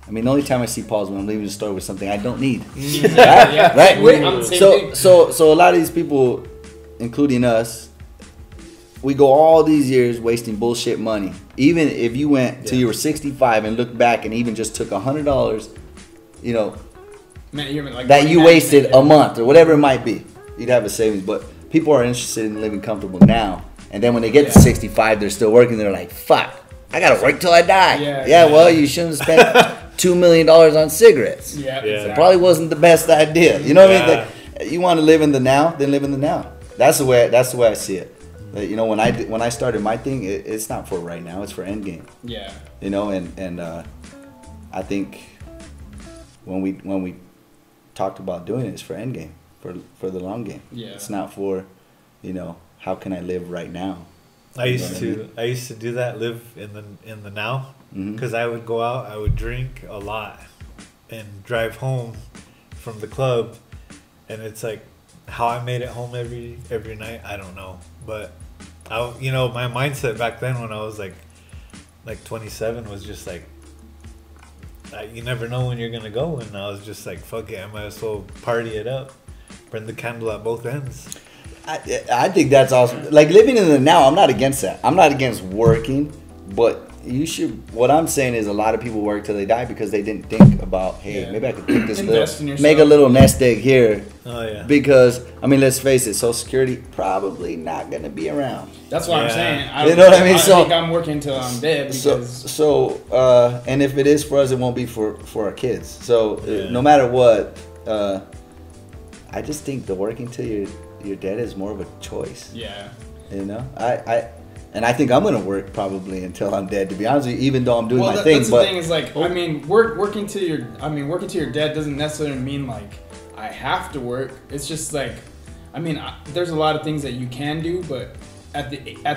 I mean, the only time I see Paul is when I'm leaving the store with something I don't need. Yeah. Right? Wait, I'm the same thing. So a lot of these people, including us, we go all these years wasting bullshit money. Even if you went till you were 65 and looked back and even just took $100, you know, Man, you're like that you 49, wasted yeah. a month or whatever it might be, you'd have a savings. But people are interested in living comfortable now, and then when they get to 65, they're still working. They're like, "Fuck, I gotta work till I die." Yeah. Well, you shouldn't have spent $2 million on cigarettes. Yeah, Yeah. exactly. Probably wasn't the best idea. You know what I mean? Yeah. Like, you want to live in the now, then live in the now. That's the way I see it. Like, you know, when I started my thing, it's not for right now. It's for endgame. Yeah. You know, and I think when we talked about doing it, it's for endgame, for the long game. Yeah. It's not for, you know, how can I live right now? I You know used what I to mean? I used to do that, live in the now, Mhm. because I would go out, I would drink a lot, and drive home from the club, and it's like how I made it home every night. I don't know, but you know, my mindset back then when I was like 27 was just like, you never know when you're gonna go, and I was just like, fuck it, I might as well party it up, burn the candle at both ends. I think that's awesome. Like living in the now, I'm not against that. I'm not against working, but you should. What I'm saying is, a lot of people work till they die because they didn't think about, hey, Yeah. maybe I could take this Invest in little, yourself. make a little nest egg here. Oh yeah. Because I mean, let's face it, Social Security probably not gonna be around. That's what I'm Yeah. saying. You know what I mean? I So- think I'm working until I'm dead because And if it is for us, it won't be for our kids. So Yeah. no matter what, I just think the working till you're dead is more of a choice. yeah. You know, I think I'm gonna work probably until I'm dead. To be honest with you, even though I'm doing my That, thing, that's but the thing is like, I mean, working till you're dead doesn't necessarily mean like I have to work. It's just like, I mean, there's a lot of things that you can do, but at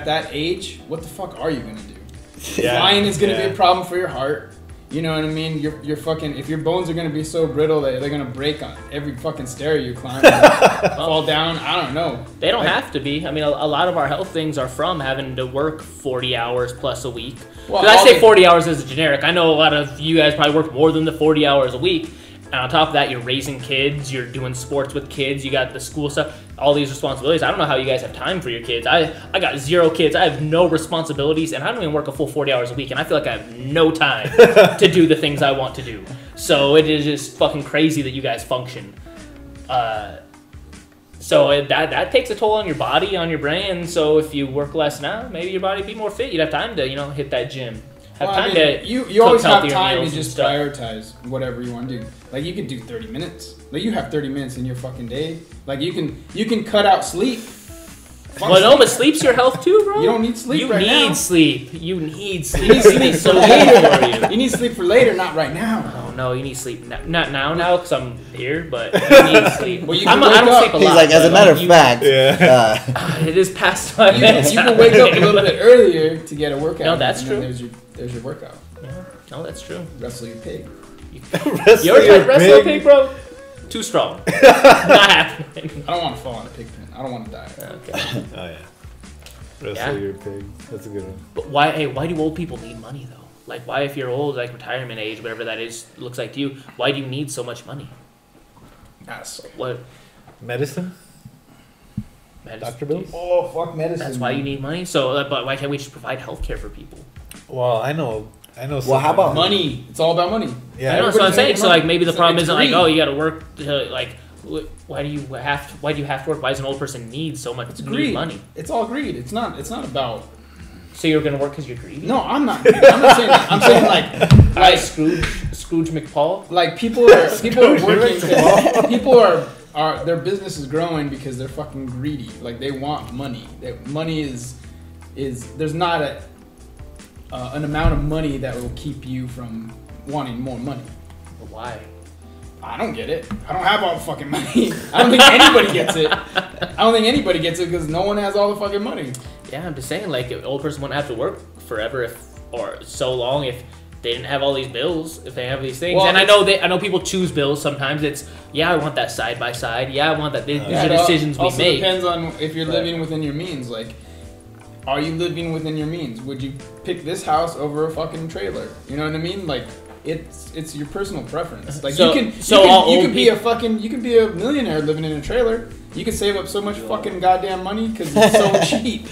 that age, what the fuck are you gonna do? Yeah. Flying is gonna Yeah. be a problem for your heart. You know what I mean? You're fucking, if your bones are gonna be so brittle that they're gonna break on every fucking stair you climb, fall down. I don't know. They don't Like, have to be. I mean, a lot of our health things are from having to work 40 hours plus a week. Well, 'Cause I all say the- 40 hours as a generic. I know a lot of you guys probably work more than the 40 hours a week. And on top of that, you're raising kids, you're doing sports with kids, you got the school stuff, all these responsibilities. I don't know how you guys have time for your kids. I got 0 kids. I have no responsibilities, and I don't even work a full 40 hours a week, and I feel like I have no time to do the things I want to do. So it is just fucking crazy that you guys function. That takes a toll on your body, on your brain. So if you work less now, maybe your body would be more fit. You'd have time to, hit that gym. Have Well, I time mean, to you cook always have healthier time to meals and just stuff. prioritize whatever you want to do. Like you could do 30 minutes. Like you have 30 minutes in your fucking day. Like you can cut out sleep. Fuck Well, no, sleep. but sleep's your health too, bro. You don't need sleep You right need now. sleep. You need sleep. You need sleep so for good later. for you. You need sleep for later, not right now. Oh no, you need sleep. Not now, because I'm here, but you need sleep. Well, you I can don't wake up. sleep a lot. he's like, as a but, matter of you- fact, Yeah. it is past my You bedtime. can wake up a little bit earlier to get a workout. No, that's and then true. There's your workout. Yeah. No, that's true. Wrestle your pig. You ever tried wrestling a pig, bro? Too strong. Not happening. I don't want to fall in a pig pen. I don't want to die. Okay. Oh yeah. Wrestle Yeah. your pig. That's a good one. But why? Hey, why do old people need money though? Like, why, if you're old, like retirement age, whatever that is, looks like to you, why do you need so much money? That's What? Medicine? Doctor bills? Oh, fuck medicine. That's why you need money. So, but why can't we just provide healthcare for people? Well, I know. Well, how about money? It's all about money. Yeah, I know. So I'm saying. So like maybe the It's problem like isn't like, greed. oh, you got to work to like. Why do you have to work? Why does an old person need so much It's need greed. money? It's all greed. It's not about. So you're gonna work because you're greedy? No, I'm not saying that. I'm saying like Scrooge McPaul. like people are working. 'Cause people are their business is growing because they're fucking greedy. Like they want money. Money is there's not an amount of money that will keep you from wanting more money. But why? I don't get it. I don't have all the fucking money. I don't think anybody gets it. I don't think anybody gets it because no one has all the fucking money. Yeah, I'm just saying, like, an old person wouldn't have to work forever or so long if they didn't have all these bills, if they have these things. Well, and I know people choose bills sometimes. It's, I want that side by side. Yeah, I want that. These are It decisions we also make. depends on if you're Right. living within your means. Like, are you living within your means? Would you pick this house over a fucking trailer? You know what I mean? Like, it's your personal preference. Like So- you so all can old be you can be a millionaire living in a trailer. You can save up so much fucking goddamn money because it's so cheap.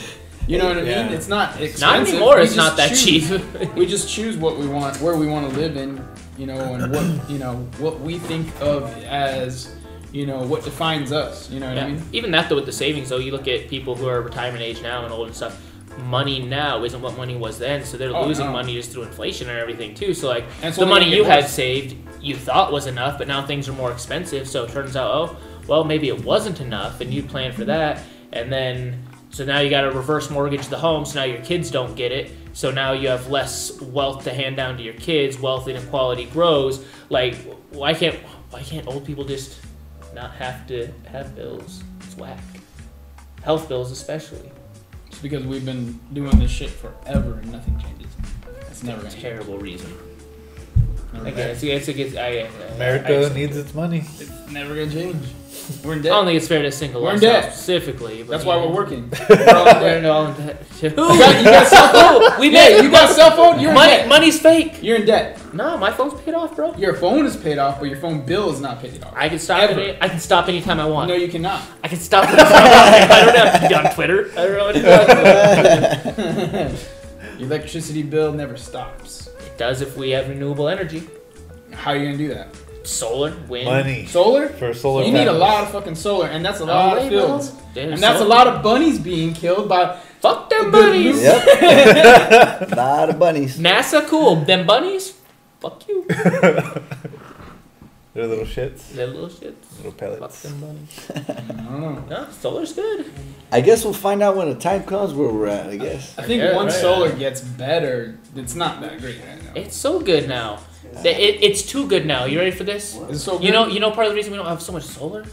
You know what I mean? Yeah. It's not expensive. Not anymore. We It's not just that choose. cheap. We just choose what we want, where we want to live in, and what we think of as, what defines us. You know what I mean? Even that though, with the savings though, you look at people who are retirement age now and old and stuff. Money now isn't what money was then, so they're losing no. money just through inflation and everything too. So like And it's the only money gonna you get had worse. saved, you thought was enough, but now things are more expensive. So it turns out, oh, well, maybe it wasn't enough, and you planned for that, and then so now you got to reverse mortgage the home. So now your kids don't get it. So now you have less wealth to hand down to your kids. Wealth inequality grows. Like why can't old people just not have to have bills? It's whack. Health bills especially. It's because we've been doing this shit forever and nothing changes. It's never gonna change. Terrible reason. Never Again, gonna- America needs its money. It's never gonna change. We're in I debt. don't think it's fair to single We're in us out debt. specifically. But That's you why know. we're working. We're all in We're debt. all in debt too. You got cell phone? We Yeah, made you got a cell phone? You're in debt. money's fake. You're in debt. No, my phone's paid off, bro. Your phone is paid off, but your phone bill is not paid off. I can stop. Ever. I can stop anytime I want. No, you cannot. I can stop anytime I want. I don't have to be on Twitter. I don't know what to do. Your electricity bill never stops. It does if we have renewable energy, How are you gonna do that? solar, wind. Money Solar? for solar. You need a panels. lot of fucking solar, and that's a lot of wait, fields. bro. There's And that's a solar. lot of bunnies being killed by Fuck them Good bunnies. news. Yep. Lot of bunnies. NASA cool. Them bunnies. Fuck you. They're little shits, They're little shits. little Fuck pellets. them bunnies. I don't know. No, solar's good. I guess we'll find out when the time comes where we're at. I guess. I think Yeah, once right. solar gets better, it's not that great right now. It's so good now. It's too good now. You ready for this? It's so good. You know part of the reason we don't have so much solar?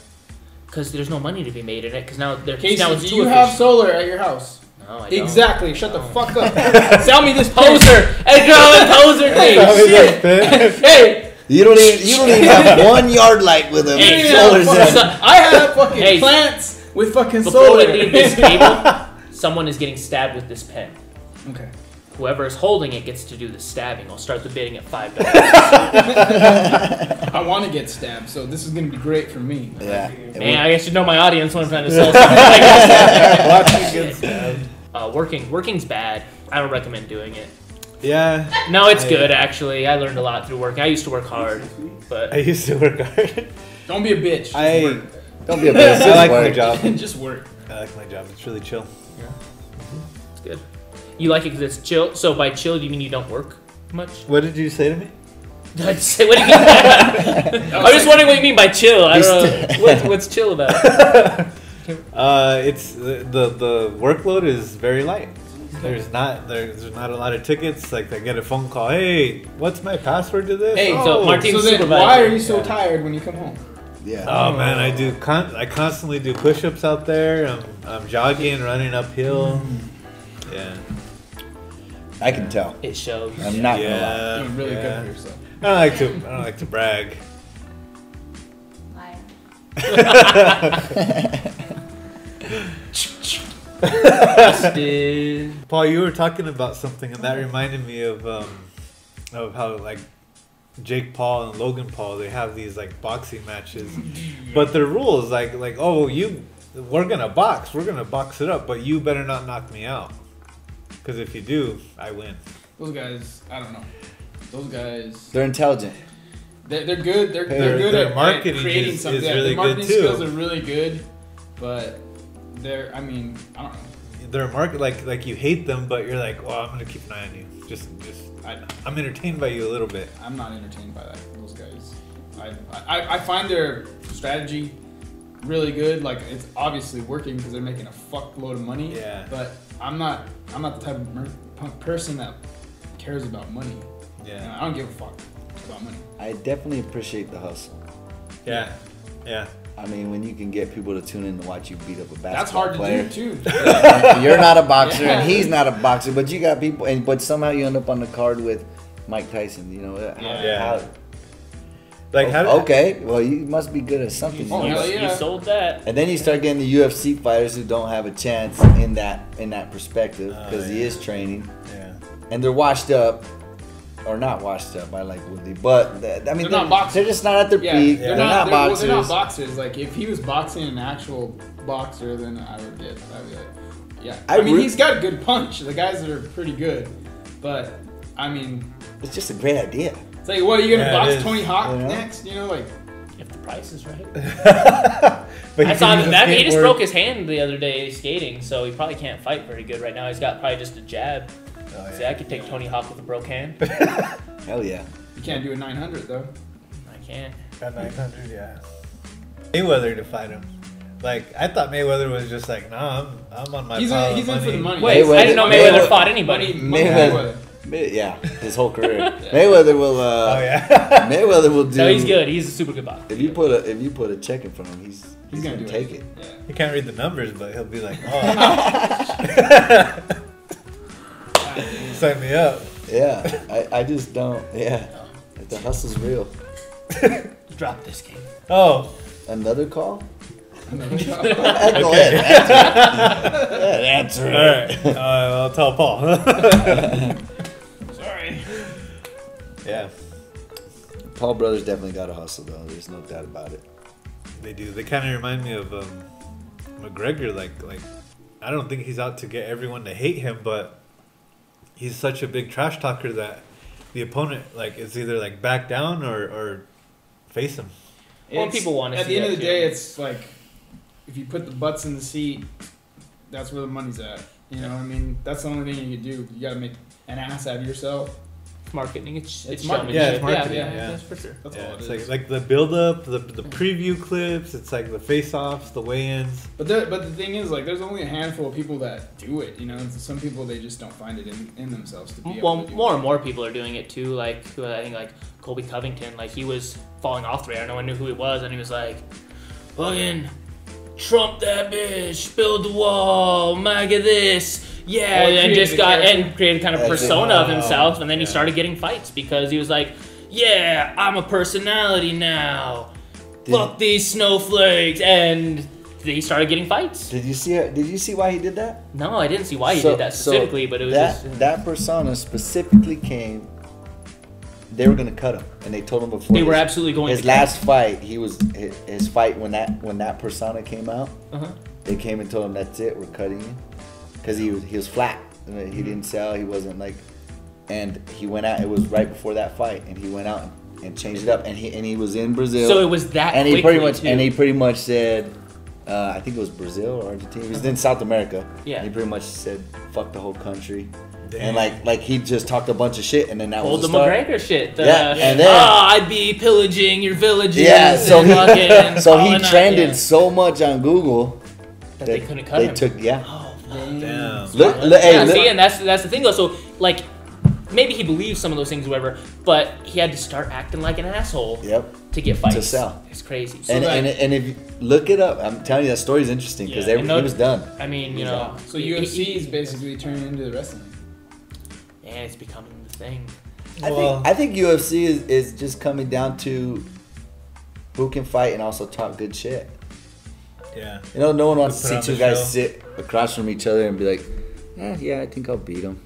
Because there's no money to be made in it. Because now Casey, now it's do too you have efficient. solar at your house? No, I don't. Exactly. Shut the No. fuck up. Sell me this pen. Poser. Edgar Allan Poser thing. Shit. Hey, You don't even have 1 yard light with a Hey, solar yeah, cell. so- I have fucking Hey, plants with fucking Before solar. we leave this table, someone is getting stabbed with this pen. Okay. Whoever is holding it gets to do the stabbing. I'll start the bidding at $5. I want to get stabbed, so this is gonna be great for me. Yeah. Man, I should know my audience when I'm trying to sell something like this. Watching it stabbed. Working's bad. I don't recommend doing it. Yeah, No, it's good actually. I learned a lot through working. I used to work hard, I but used to work hard. Don't be a bitch. Just I work. Don't be a bitch. I like my Work. job. Just work. I like my job. It's really chill. it's good. You like it because it's chill. So by chill, do you mean you don't work much? What did you say to me? I'd say, what do you mean? I'm just wondering what you mean by chill. I don't know. What's chill about it? It's the workload is very light. There's not a lot of tickets. Like I get a phone call. Hey, what's my password to this? Hey, so Martin- so then supervisor. why are you so Yeah. tired when you come home? Yeah. Oh man, I constantly do push-ups out there. I'm jogging, running uphill. Yeah. I can tell. It shows. I'm not gonna lie. Yeah. You're really yeah. good for yourself. I don't like to brag. Busted. Paul, you were talking about something, and that reminded me of how like Jake Paul and Logan Paul, they have these like boxing matches, but their rules like oh we're gonna box it up, but you better not knock me out. Because if you do, I win. Those guys, I don't know. Those guys, They're intelligent. they're good. They're Their good at marketing creating is something. really their marketing good, too. skills are really good, but I don't know. They're like you hate them, but you're like, well, I'm gonna keep an eye on you. Just I'm entertained by you a little bit. I'm not entertained by those guys. I find their strategy really good. Like it's obviously working because they're making a fuckload of money. Yeah. But I'm not the type of person that cares about money. Yeah. You know, I don't give a fuck about money. I definitely appreciate the hustle. Yeah. I mean, when you can get people to tune in to watch you beat up a basketball That's hard player. to do too. You're not a boxer Yeah. and he's not a boxer, but you got people, but somehow you end up on the card with Mike Tyson. You know, Yeah. Like how? okay, well you must be good at something. Oh, you know? hell yeah. You sold that. And then you start getting the UFC fighters who don't have a chance in that perspective because he yeah. is training, Yeah. and they're washed up. Or not washed up, I like Woodley, but I mean, They're not boxers. they're just not at their Yeah, peak. Yeah. They're not well, boxers. they're not boxers. Like if he was boxing an actual boxer, then I'd be like, yeah. I mean, he's got a good punch. The guys are pretty good, but I mean, It's just a great idea. it's like, what are you gonna Yeah, it box is. Tony Hawk You know? next? You know, like If the price is right. But I saw that he just skateboard. broke his hand the other day skating, so he probably can't fight very good right now. He's got probably just a jab. Oh, See, yeah. I could take Tony Hawk with a broke hand. Hell yeah. you can't do a 900 though. I can't. Got 900, yeah. Mayweather to fight him. Like I thought Mayweather was just like, nah, I'm on my. He's pile in, of he's in for the money. Wait, I didn't know Mayweather fought anybody. Money Mayweather. Yeah, his whole career. Mayweather will. Oh yeah. Mayweather will do. No, he's good. He's a super good boxer. If you put a check in front of him, he's gonna gonna do take it. Yeah. He can't read the numbers, but he'll be like, oh. Sign me up. Yeah, I just don't. Yeah, the hustle's real. Drop this game. Oh. Another call? Go Okay. ahead. Answer it. All right. I'll tell Paul. Sorry. Yeah, Paul Brothers definitely got a hustle though. There's no doubt about it. they do. They kind of remind me of McGregor. Like I don't think he's out to get everyone to hate him, but he's such a big trash talker that the opponent like is either like back down or face him. Well, people want to At see the end that of the too. day, it's like if you put the butts in the seat, that's where the money's at. You know, what I mean, that's the only thing you can do. You got to make an ass out of yourself. Marketing. It's marketing. Yeah, it's showmanship. marketing, Yeah, yeah. that's for sure. That's Yeah, all it it's is. like the build up, the preview clips. It's like the face offs, the weigh-ins. But the thing is, like, there's only a handful of people that do it. You know, and some people they just don't find it in themselves to be Well, able to do more it. and more people are doing it too. Like I think like Colby Covington, like he was falling off the radar. No one knew who he was, and he was like, "Fucking Trump that bitch, build the wall, MAGA this." Yeah, Oh, he and created just a got character. and created kind of That's it. persona of himself, and then he Yeah. started getting fights because he was like, "Yeah, I'm a personality now. Fuck these snowflakes," and he started getting fights. Did you see why he did that? No, I didn't see why he So- did that so specifically, but it was that just. that persona specifically came. They were gonna cut him, and they told him before. They were his- absolutely going His to cut last fight, his fight when that persona came out. Uh-huh. They came and told him that's it. We're cutting you because he was flat. He didn't sell. He wasn't like, and he went out. It was right before that fight, and he went out and changed it up. And he was in Brazil. So it was that and he quickly, pretty too. much said, I think it was Brazil or Argentina. He was in South America. Yeah. And he pretty much said, "Fuck the whole country," Damn. and like he just talked a bunch of shit, and then that Pulled was the the start. McGregor shit. Yeah, and then- I'd be pillaging your villages. Yeah, so and fucking so he calling out- trended yeah, so much on Google that they couldn't cut they him. took Oh, Damn. hey, yeah, look- see, and that's the thing though. So like, maybe he believes some of those things, or whatever, but he had to start acting like an asshole Yep. to get fights. To sell. It's crazy. And if you look it up, I'm telling you that story is interesting because Yeah, and he was done. I mean, you know, So UFC is basically turning into the wrestling. yeah, it's becoming the thing. I think UFC is just coming down to who can fight and also talk good shit. Yeah. You know, no one wants to Put on see two the guys show. sit across from each other and be like, yeah, I think I'll beat him.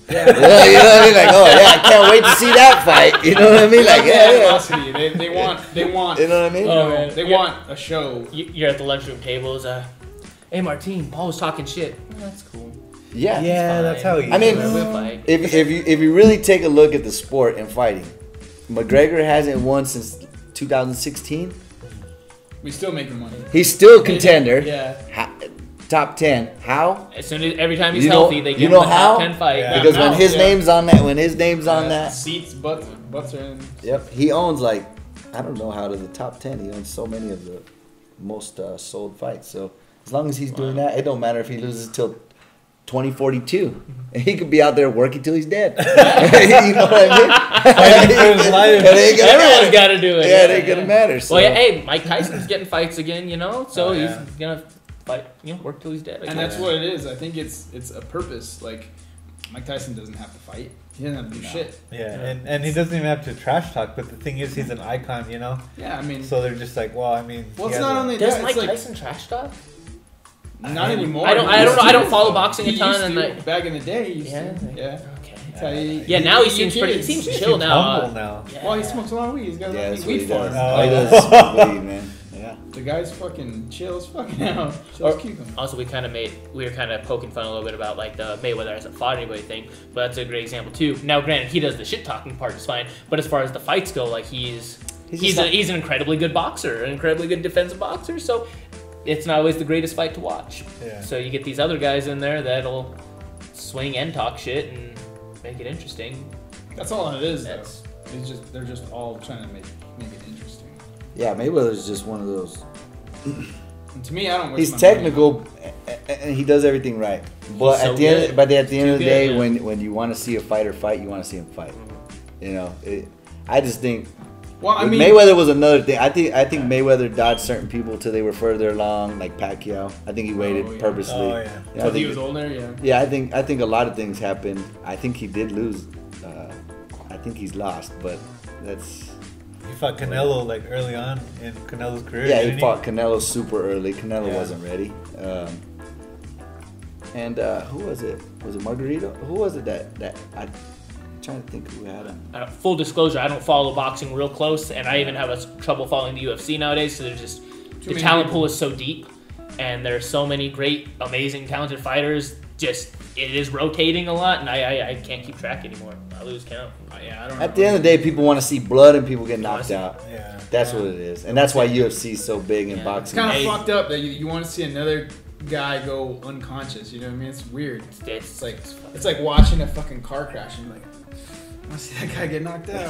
Yeah. You know what I mean? Like, oh yeah, I can't wait to see that fight. You know what I mean? Like, yeah. Animosity. They want. You know what I mean? Oh, man. They want a show. You're at the lunchroom tables. hey Martin, Paul was talking shit. That's cool. Yeah. Yeah, that's how he. I mean, We'll fight. if you really take a look at the sport and fighting, McGregor hasn't won since 2016. We still making money. He's still a contender. Yeah. Top 10. How? As soon as every time he's You know- healthy, they you give know him a top how? 10 fight. Yeah. Because when now, his yeah. name's on that, Seats, butts are in. yep, he owns like, I don't know how to the top 10. He owns so many of the most sold fights. So as long as he's doing that, it don't matter if he loses till 2042. He could be out there working till he's dead. You know what I mean? Fighting for his life. It ain't gonna Everyone's matter. got to do it. Yeah, it ain't gonna matter. So. Well, yeah, hey, Mike Tyson's getting fights again, you know, so Oh, yeah. he's gonna fight, work till he's dead. I And guess. that's what it is. I think it's a purpose. Like Mike Tyson doesn't have to fight. He doesn't have to do shit. Yeah, and he doesn't even have to trash talk. But the thing is, he's an icon, you know. Yeah, I mean, So they're just like, well, I mean, well, he it's has not a- only Does that. Mike It's like Tyson trash talk? not anymore. I don't know. I don't follow boxing a He ton, used and to. like, Back in the day, he used Yeah, to. like- Yeah. okay. That's how he- Yeah, now he he seems pretty. He kids. seems chill now. humble now. Yeah. Well, he smokes a lot of weed. He's got Yeah, a that's what weed he farm. does. Oh. He does smoke weed, man. Yeah. The guy's fucking chill as fuck now. Chill as cucumber. Also, we were kind of poking fun a little bit about like the Mayweather hasn't fought anybody thing, but that's a great example too. Now, granted, he does the shit talking part is fine, but as far as the fights go, like he's just not- an incredibly good boxer, an incredibly good defensive boxer. So it's not always the greatest fight to watch. Yeah. So you get these other guys in there that'll swing and talk shit and make it interesting. That's all it is, though. That's- They're just all trying to make it interesting. Yeah, Mayweather's just one of those. And to me, I don't. waste He's my money. technical, and he does everything right. But He's so at the end, good. but at the end of the Too day, good, man. when you want to see a fighter fight, you want to see him fight. You know, I just think Well, I mean, Mayweather was another thing. I think Mayweather dodged certain people till they were further along, like Pacquiao. I think he waited yeah. purposely. Oh, yeah. I because he think- was older. Yeah. Yeah, I think a lot of things happened. I think he did lose. I think he's lost, but that's He fought Canelo like early on in Canelo's career. yeah. didn't He fought Canelo super early. Canelo Yeah. wasn't ready. And who was it? Was it Margarito? Who was it that I'm trying to think who had him. Full disclosure, I don't follow boxing real close, and I even have trouble following the UFC nowadays. So there's just the many talent people. pool is so deep, and there's so many great, amazing, talented fighters. Just it is rotating a lot, and I can't keep track anymore. I lose count. Yeah, I don't. At the end of the day, people want to see blood and people get knocked see- out. Yeah. That's what it is, and that's why UFC is so big in Yeah. boxing. It's kind of Hey. fucked up that you want to see another guy go unconscious. You know what I mean? It's weird. It's It's like watching a fucking car crash and you're like, I want to see that guy get knocked out.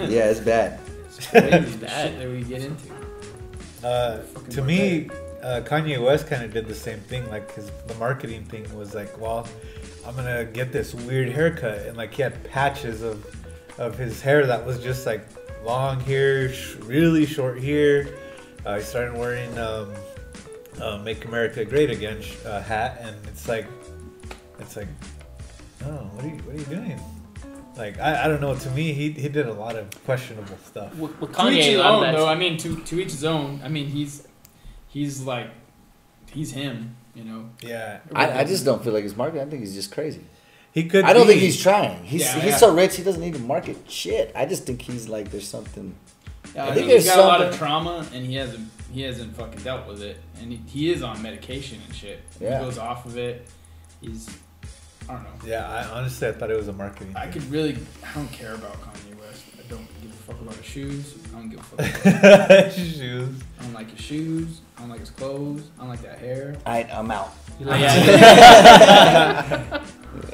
Yeah, it's bad. It's crazy the bad. shit that we get into. To me, Kanye West kind of did the same thing. Like the marketing thing was like, well, I'm gonna get this weird haircut, and like he had patches of his hair that was just like long here, really short here. He started wearing "Make America Great Again" hat, and it's like, oh, what are you doing? Like I don't know. To me, he did a lot of questionable stuff. with To each Kanye. his a lot of own, that's- though. I mean, to each his own. I mean, he's like, he's him. You know. Yeah, I just don't feel like he's marketing. I think he's just crazy. he could. I don't be. think he's trying. He's Yeah. so rich he doesn't need to market shit. I just think he's like there's something. Yeah, I I think think he's there's got a lot of something- trauma, and he hasn't fucking dealt with it, and he is on medication and shit. Yeah. He goes off of it. I don't know. Yeah, I thought it was a marketing. I thing. could really. I don't care about Kanye West. I don't give a fuck about his shoes. I don't give a fuck. About Shoes. I don't like his shoes. I don't like his clothes. I don't like that hair. I'm out. Yeah.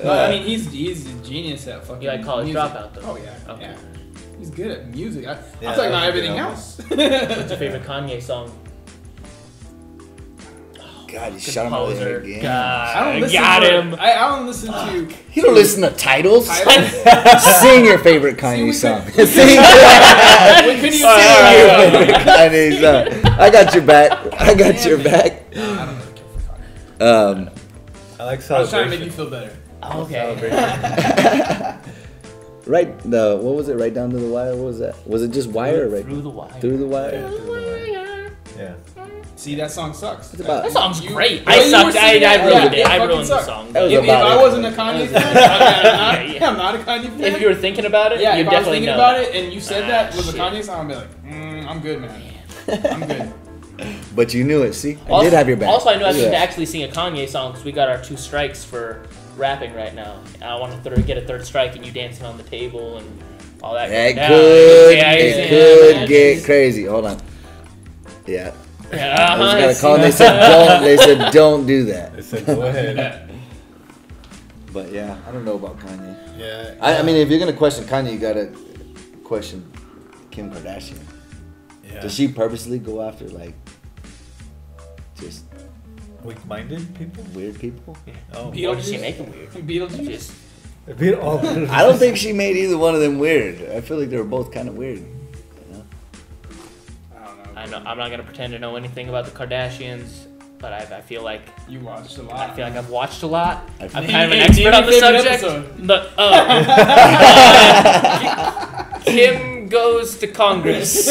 But, I mean, he's a genius at fucking. You like College music. Dropout, though? Oh yeah, Okay. yeah. He's good at music. Yeah, I'm talking about that's a good everything album. else. What's your favorite Kanye song? God, you shot him over the head Composer. again. God, I don't listen got to, him. I don't listen to. You don't listen to titles. Titles. Sing your favorite Kanye we song. could- Sing When can you say your that? favorite Kanye song. I got your back. I got your back. I don't really care for Kanye. I like I was trying to make you celebration. feel better. Okay. Celebration. Right. What was it? Right down to the wire. What was that? Was it just wire? Or right Through the wire. through the wire. Yeah, through the wire. Yeah. See, that song sucks. It's about- That song's You- great. the way I you sucked. were singing I that, ruined yeah, it. I fucking ruined the sucked. song. That was If about I it. wasn't a Kanye fan, I'm not a Kanye fan. If you were thinking about it, yeah, you if I was definitely thinking know about that. it and you said that was a shit. Kanye song, I'd be like, I'm good, man. I'm good. But you knew it. See, I Also, did have your back. Also, I knew I Look at need to that. actually sing a Kanye song because we got our 2 strikes for rapping right now. I want to get a 3rd strike and you dancing on the table and all that. It Yeah, could, yeah, it yeah, could yeah. get crazy. Hold on. Yeah. Yeah, I was gonna call. And they said don't. They said don't do that. I said, go ahead. But yeah, I don't know about Kanye. Yeah. I mean, if you're gonna question Kanye, you gotta question Kim Kardashian. Yeah. Does she purposely go after like just Weak-minded people? weird people? Oh. What did she make him weird? Beetlejuice. Just I don't think she made either one of them weird. I feel like they were both kind of weird. I don't know. I'm not gonna pretend to know anything about the Kardashians, but I feel like You watched a lot. I feel like I've watched a lot. I I'm feel- kind of an Name expert your on the favorite subject. episode. But, Kim goes to Congress.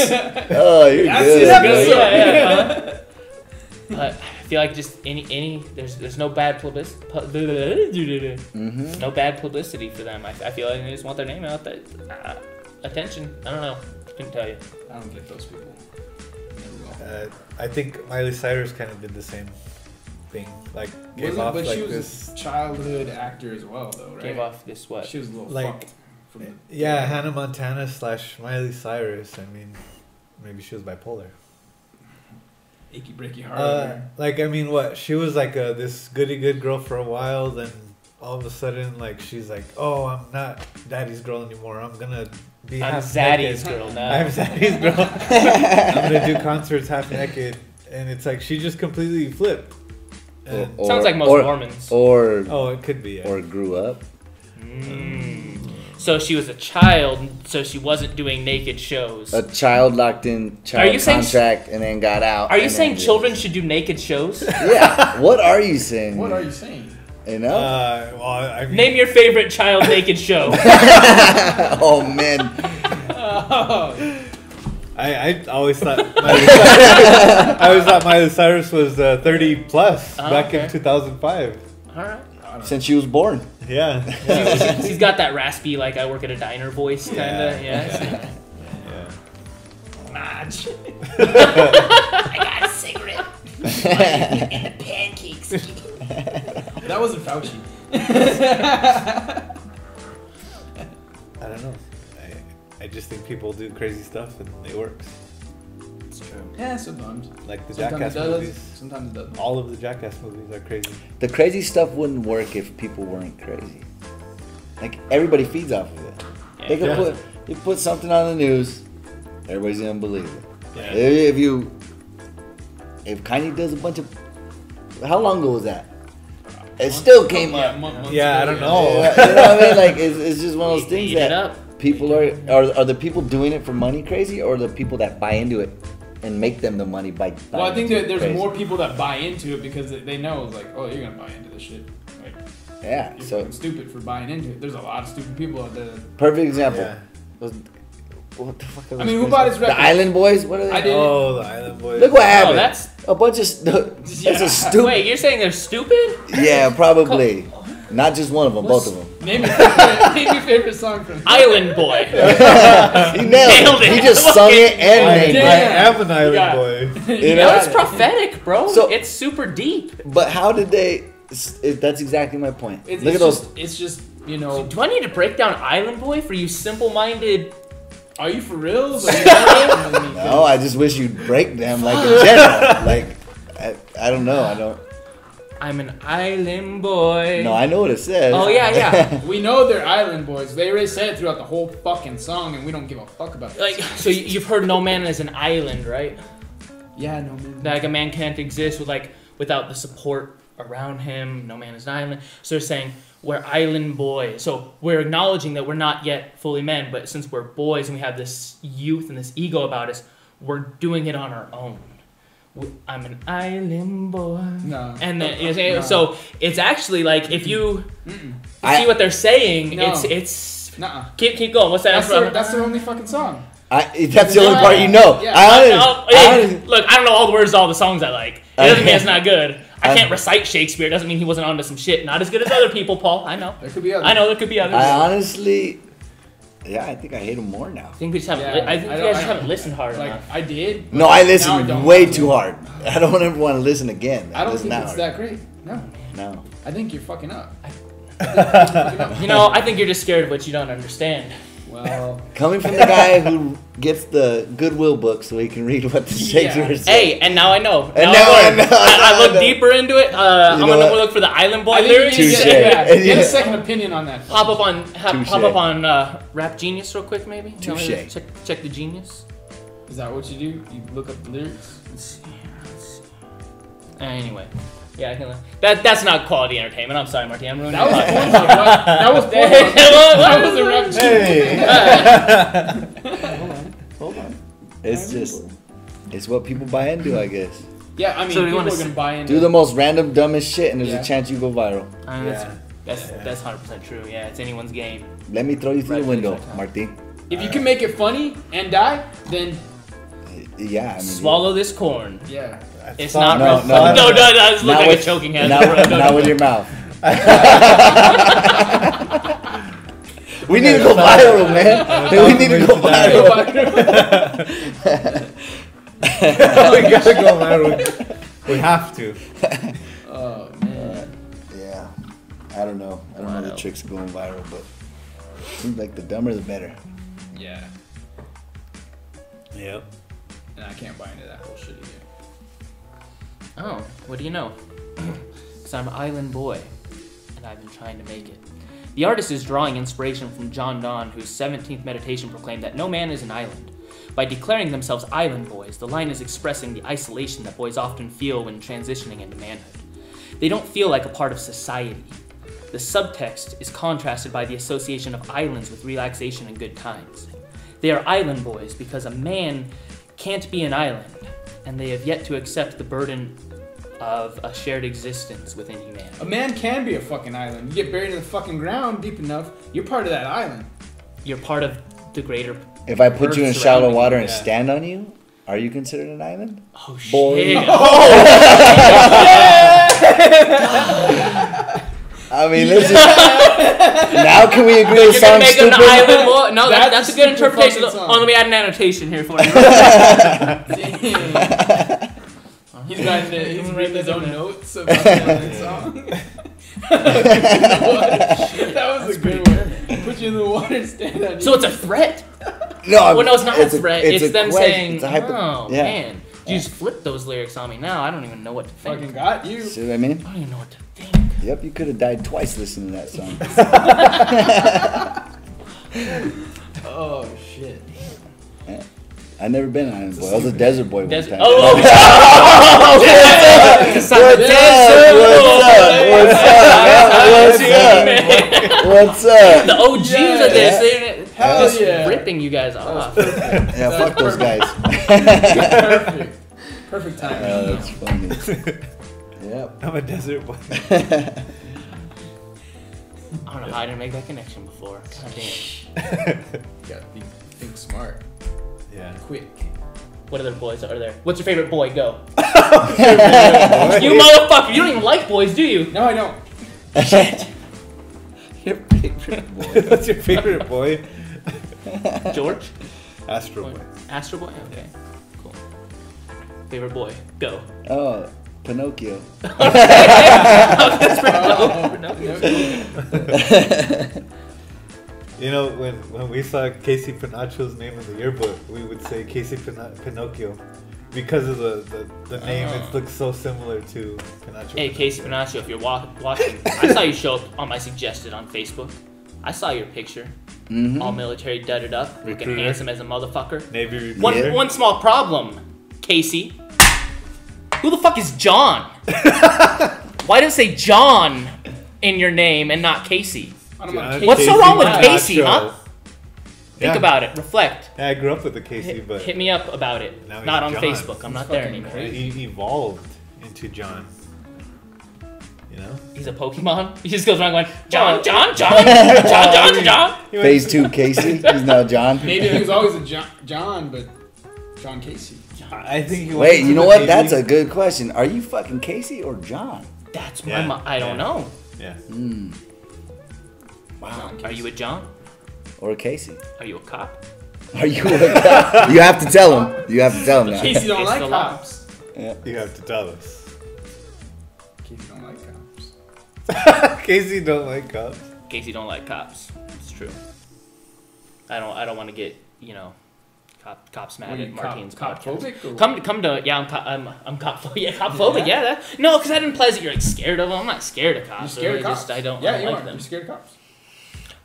Oh, you're That's good. his bro. episode. Yeah. But I feel like just any there's no bad publicity. Mhm. No bad publicity for them. I feel like they just want their name out there. Attention. I don't know. Couldn't tell you. I don't get those people. Never will. I think Miley Cyrus kind of did the same thing. Like, gave off But like she was this. a childhood actor as well, though, right? Gave off this what? She was a little Like, fucked from the Yeah, Hannah Montana / Miley Cyrus. I mean, maybe she was bipolar. achy breaky heart. Like, I mean, what? She was like this goody good girl for a while, then all of a sudden, like, she's like, oh, I'm not daddy's girl anymore. I'm gonna be I'm half Zaddy's naked. girl now. I'm Zaddy's girl. I'm gonna do concerts half naked. And it's like, she just completely flipped. And, Sounds like most Mormons. Or oh, it could be, yeah. or grew up. So she was a child, so she wasn't doing naked shows. A child locked in child Are you saying- contract and then got out. Are you and saying then children should do naked shows? Yeah. What are you saying? What are you saying? You know? well, I mean, Name your favorite child naked show. Oh man. I always thought I always thought Miley Cyrus was 30 plus Oh, back okay. in 2005. All right. Since she was born. Yeah. She's got that raspy, like I work at a diner voice, kind of. Yeah. Yeah. Match. I got a cigarette and the pancakes. That wasn't Fauci. I don't know. I just think people do crazy stuff and it works. It's true. Yeah, sometimes. Like the Sometimes Jackass it does. movies. Sometimes it doesn't. All of the Jackass movies are crazy. The crazy stuff wouldn't work if people weren't crazy. Like everybody feeds off of it. They could Yeah. put something on the news, everybody's gonna believe it. Yeah. If Kanye does a bunch of, how long ago was that? It still came up. Yeah, I don't know. You know what I mean? Like it's just one of those things Eat it that up. people are the people doing it for money crazy, or the people that buy into it and make them the money by. Well, I think that there's crazy? more people that buy into it because they know, like, oh, you're gonna buy into this shit. Like, Yeah. you're So fucking stupid for buying into it. There's a lot of stupid people out there. perfect example. Yeah. What the fuck? Are I mean, those who bought his places? record? The Island Boys. What are they? I did. Oh, the Island Boys. Look what Oh, happened. that's. A bunch of that's a stupid. Wait, you're saying they're stupid? Yeah, probably. Not just one of them, both of them. Name your favorite song from Island Boy. He Nailed it. He just sung it and I, named Damn. it. am an Island Yeah. Boy. You No, know? it's prophetic, bro. So- It's super deep. But how did they? That's exactly my point. It's, Look it's at those. just, it's just, you know. Do I need to break down Island Boy for you simple-minded? Are you for real? Like, No, I just wish you'd break them like in general. Like, I don't know. I don't. I'm an island boy. No, I know what it says. Oh yeah, yeah. we know they're island boys. They already said it throughout the whole fucking song, and we don't give a fuck about it. Like, so you've heard no man is an island, right? Yeah, no man. Like a man can't exist without the support around him. No man is an island. So they're saying we're island boys. So we're acknowledging that we're not yet fully men, but since we're boys and we have this youth and this ego about us, we're doing it on our own. I'm an island boy. No. And then you know, No. so it's actually like if you I- see what they're saying, No. it's Nuh-uh. keep going. What's that? That's their only fucking song. That's the only part you know. Yeah. Look, I don't know all the words to all the songs I like. It doesn't mean it's not good. I can't I- recite Shakespeare. It doesn't mean he wasn't onto some shit. Not as good as other people, Paul. I know. There could be others. I know there could be others. I honestly, Yeah, I think I hate him more now. I think we just haven't. Yeah, I think I you don't- guys just I- haven't listened hard Like enough. I did. No, I Now I listened don't way want to. too hard. I don't ever want to listen again. I don't Listen think now. it's that great. No, No. I think you're fucking up. You know, I think you're just scared of what you don't understand. Well, Coming from the guy who gets the Goodwill book so he can read what the Shakespeare said. Hey, and now I know. And Now now I I, know. I look I know. deeper into it. I'm know gonna what? look for the Island Boy I think you need lyrics. to Touche. get Yeah. a second opinion on that. Pop up on Touche. pop up on Rap Genius real quick, maybe. You know, Touche. check the Genius. Is that what you do? You look up the lyrics? Let's see here. Let's see. Anyway, yeah, I can. That's not quality entertainment. I'm sorry, Martin. I'm ruining That your was podcast. Pornhub. That was Pornhub. That was a rap. Hey. Hold on. It's just, it's what people buy into, I guess. Yeah, I mean, So do you people wanna are gonna buy into. Do the most random, dumbest shit, and there's Yeah. a chance you go viral. I mean, Yeah. that's 100% true. Yeah, it's anyone's game. Let me throw you through the Right, window, exactly. Martin. If you can make it funny and die, then Yeah, I mean. Swallow this corn. yeah. It's Thought- not. No, No, it's look Not like with- a choking hazard. Not with your mouth. We need to go viral, man. We need to go viral. We gotta go viral. We have to. Oh man. Yeah. I don't know. I don't know the Wild. tricks of going viral, but seems like the dumber the better. Yeah. Yep. And I can't buy into that whole shit either. Oh, what do you know? Because I'm an island boy, and I've been trying to make it. The artist is drawing inspiration from John Donne, whose 17th meditation proclaimed that no man is an island. By declaring themselves island boys, the line is expressing the isolation that boys often feel when transitioning into manhood. They don't feel like a part of society. The subtext is contrasted by the association of islands with relaxation and good times. They are island boys because a man can't be an island, and they have yet to accept the burden of a shared existence within humanity. A man can be a fucking island. You get buried in the fucking ground deep enough, you're part of that island. You're part of the greater. If I put you in Earth shallow surrounding water you, and yeah. stand on you, are you considered an island? Oh Boy. shit! I mean, this is. Now can we agree the You're gonna song's make him stupid? an island boy? No, That's that's a a good stupid interpretation. fucking song. Oh, let me add an annotation here for you. Damn. He's written his own notes about that song. That was a good one. Put you in the water and stand on you. So it's a threat. No, Well, no, it's not a threat. It's a them question. saying, It's a hypo- "Oh yeah. man, you just flipped those lyrics on me. Now I don't even know what to think. fucking got you. See what I mean? I don't even know what to think." Yep, you could have died twice listening to that song. Oh shit. I've never been an island boy. I was a desert boy one Desert. time. Oh, What's up? What's up? the OGs of this, they're Hell just yeah. ripping you guys off. Yeah, fuck those guys. Perfect. Perfect timing. That's funny. Yep. I'm a desert boy. I don't know how I didn't make that connection before. God damn. You gotta think smart. Yeah. Quick. What other boys are there? What's your favorite boy? Go. You motherfucker! You don't even like boys, do you? No, I don't. Your favorite boy. What's your favorite boy? George? Astro Boy. Astro Boy? Okay. Cool. Favorite boy? Go. Oh, Pinocchio. You know, when we saw Casey Pinaccio's name in the yearbook, we would say Casey Pinocchio because of the name. It looks so similar to Pinocchio. Hey, Casey Panaccio, if you're watching, I saw you show up on my suggested on Facebook. I saw your picture. Mm-hmm. All military dudded up, looking Recruiter. handsome as a motherfucker. Navy One, reporter. one small problem, Casey. Who the fuck is John? Why does it say John in your name and not Casey? I don't know. John What's so wrong with Pinocchio. Casey, huh? Think Yeah. about it. Reflect. Yeah, I grew up with a Casey, but Hit me up about it. Now he's Not on John. Facebook. I'm not there fucking anymore. crazy. he evolved into John. You know? He's a Pokemon. He just goes around going, John, John, John, John, John, John. Phase 2 Casey. He's now John. Maybe it was always a John, but John Casey. I think he went Wait, into you know the what? Navy. That's a good question. Are you fucking Casey or John? That's Yeah, my. I don't yeah. know. Yeah. Wow. John Are Casey. you a John? or Casey? Are you a cop? Are you? You have to tell him. You have to tell him that. Casey don't It's like the law. cops. You have to tell us. Casey don't like cops. Casey don't like cops. Casey don't like cops. It's true. I don't want to get cops mad What are at you, Martine's cop podcast. phobic or Come to I'm cop phobic. Yeah, cop phobic. Yeah, no, because that implies that you're like scared of them. I'm not scared of cops. You're scared of Really cops. Just, I don't you like are. them. You're scared of cops.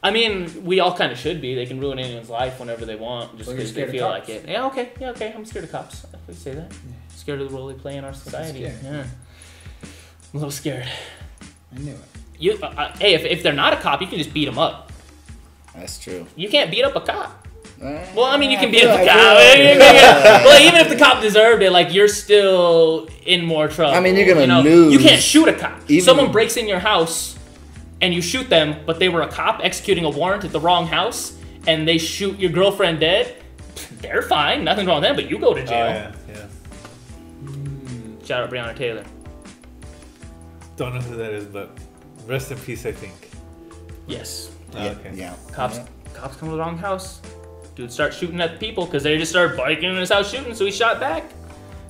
I mean, we all kind of should be. They can ruin anyone's life whenever they want, just So you're because they scared of feel cops? like it. Yeah, okay. I'm scared of cops. I could say that. Scared of the role they play in our society. scared. Yeah, I'm a little scared. I knew it. Hey, if they're not a cop, you can just beat them up. That's true. You can't beat up a cop. Well, Well, I mean, you can beat up the cop. Well, even if the cop deserved it, like, you're still in more trouble. I mean, you're gonna You lose. can't shoot a cop. Even- Someone breaks in your house, and you shoot them, but they were a cop executing a warrant at the wrong house, and they shoot your girlfriend dead. They're fine. Nothing's wrong with them, but you go to Oh jail. yeah. Shout out Breonna Taylor. Don't know who that is, but rest in peace. I think. Yes. Oh, Yeah, okay. yeah. Cops come to the wrong house. Dude start shooting at the people because they just started biking in his house shooting, so he shot back.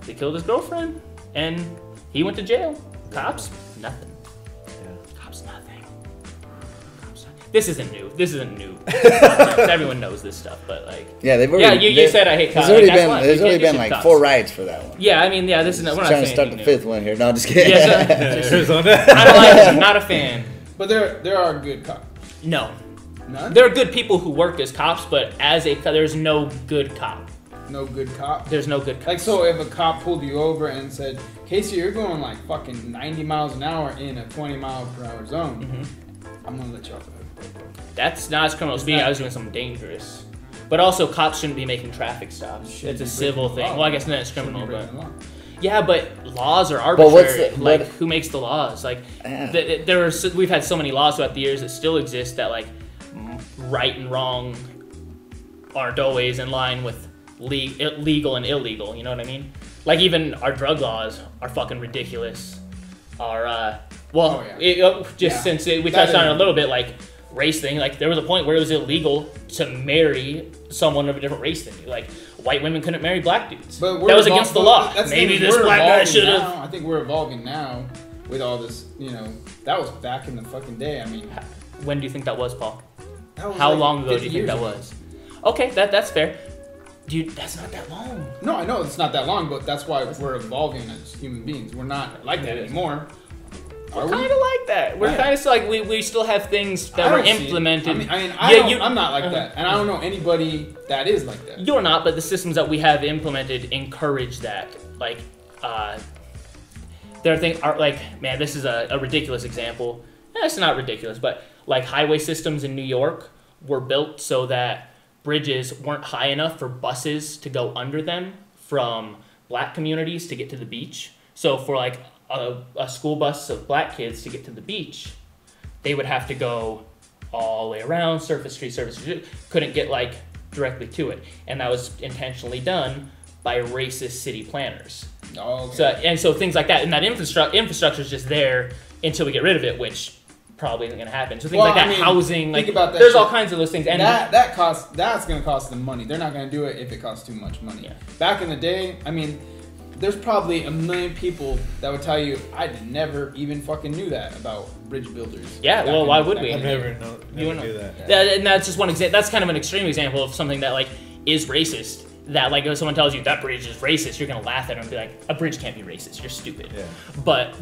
They killed his girlfriend, and he went to jail. Cops, nothing. Cops, nothing. Cops, nothing. This isn't new. Everyone knows this stuff, but like, Yeah, they've already. you said I hate cops. There's already Like, that's been why. there's You already can't- you been should like cops. 4 riots for that one. Yeah, I mean, yeah, this is we're not Trying to saying start the anything new. 5th one here. No, just kidding. Yes, sir. Arizona. I don't like it. Not a fan. But there are good cops. No, None. there are good people who work as cops, but there's no good cop. No good cop. There's no good cop. Like, so if a cop pulled you over and said, Casey, you're going like fucking 90 miles an hour in a 20-mile-per-hour zone, Mm-hmm. I'm gonna let you off the hook. That's not as criminal speeding. I was doing something dangerous. But also, cops shouldn't be making traffic stops. Shouldn't It's a be breaking civil the thing. law. Well, I guess not it's Shouldn't be criminal, but breaking the law. yeah, but laws are But what's arbitrary. the- Like, what- who makes the laws? Like, Yeah. we've had so many laws throughout the years that still exist that like right and wrong aren't always in line with legal and illegal. You know what I mean? Like even our drug laws are fucking ridiculous. Our Oh, yeah. Yeah. since we That touched on it a is- little bit, like race thing. Like there was a point where it was illegal to marry someone of a different race than you. Like white women couldn't marry black dudes. But That was against the law. that's the Maybe thing, this we're black guy evolving should have. now. I think we're evolving now with all this, that was back in the fucking day. I mean, When do you think that was, Paul? that was How like long ago do 50 you think years that ago. was? Okay, that's fair. Dude, that's not that long. No, I know it's not that long, but that's why we're evolving as human beings. We're not like that anymore. Are We're we? kind of like that. We're Yeah. kind of like we still have things that I were don't see it. implemented. I'm not like that, and I don't know anybody that is like that. You're not, but the systems that we have implemented encourage that. Like, there are things are like, man, this is a ridiculous example. It's not ridiculous, but like highway systems in New York were built so that bridges weren't high enough for buses to go under them from black communities to get to the beach. So for like a school bus of black kids to get to the beach, they would have to go all the way around, surface street, couldn't get like directly to it. And that was intentionally done by racist city planners. Oh, okay. So things like that, and that infrastructure is just there until we get rid of it, which probably isn't gonna happen. So things like that, housing, like think about that there's all shit. kinds of those things. And that's gonna cost them money. They're not gonna do it if it costs too much money. Yeah. Back in the day, I mean, there's probably a million people that would tell you I never even fucking knew that about bridge builders. Yeah, back well, in- why would back we? in I've the day. never know. do that. And that's just one example. That's kind of an extreme example of something that like is racist. That like if someone tells you that bridge is racist, you're gonna laugh at them and be like, a bridge can't be racist. You're stupid. Yeah. But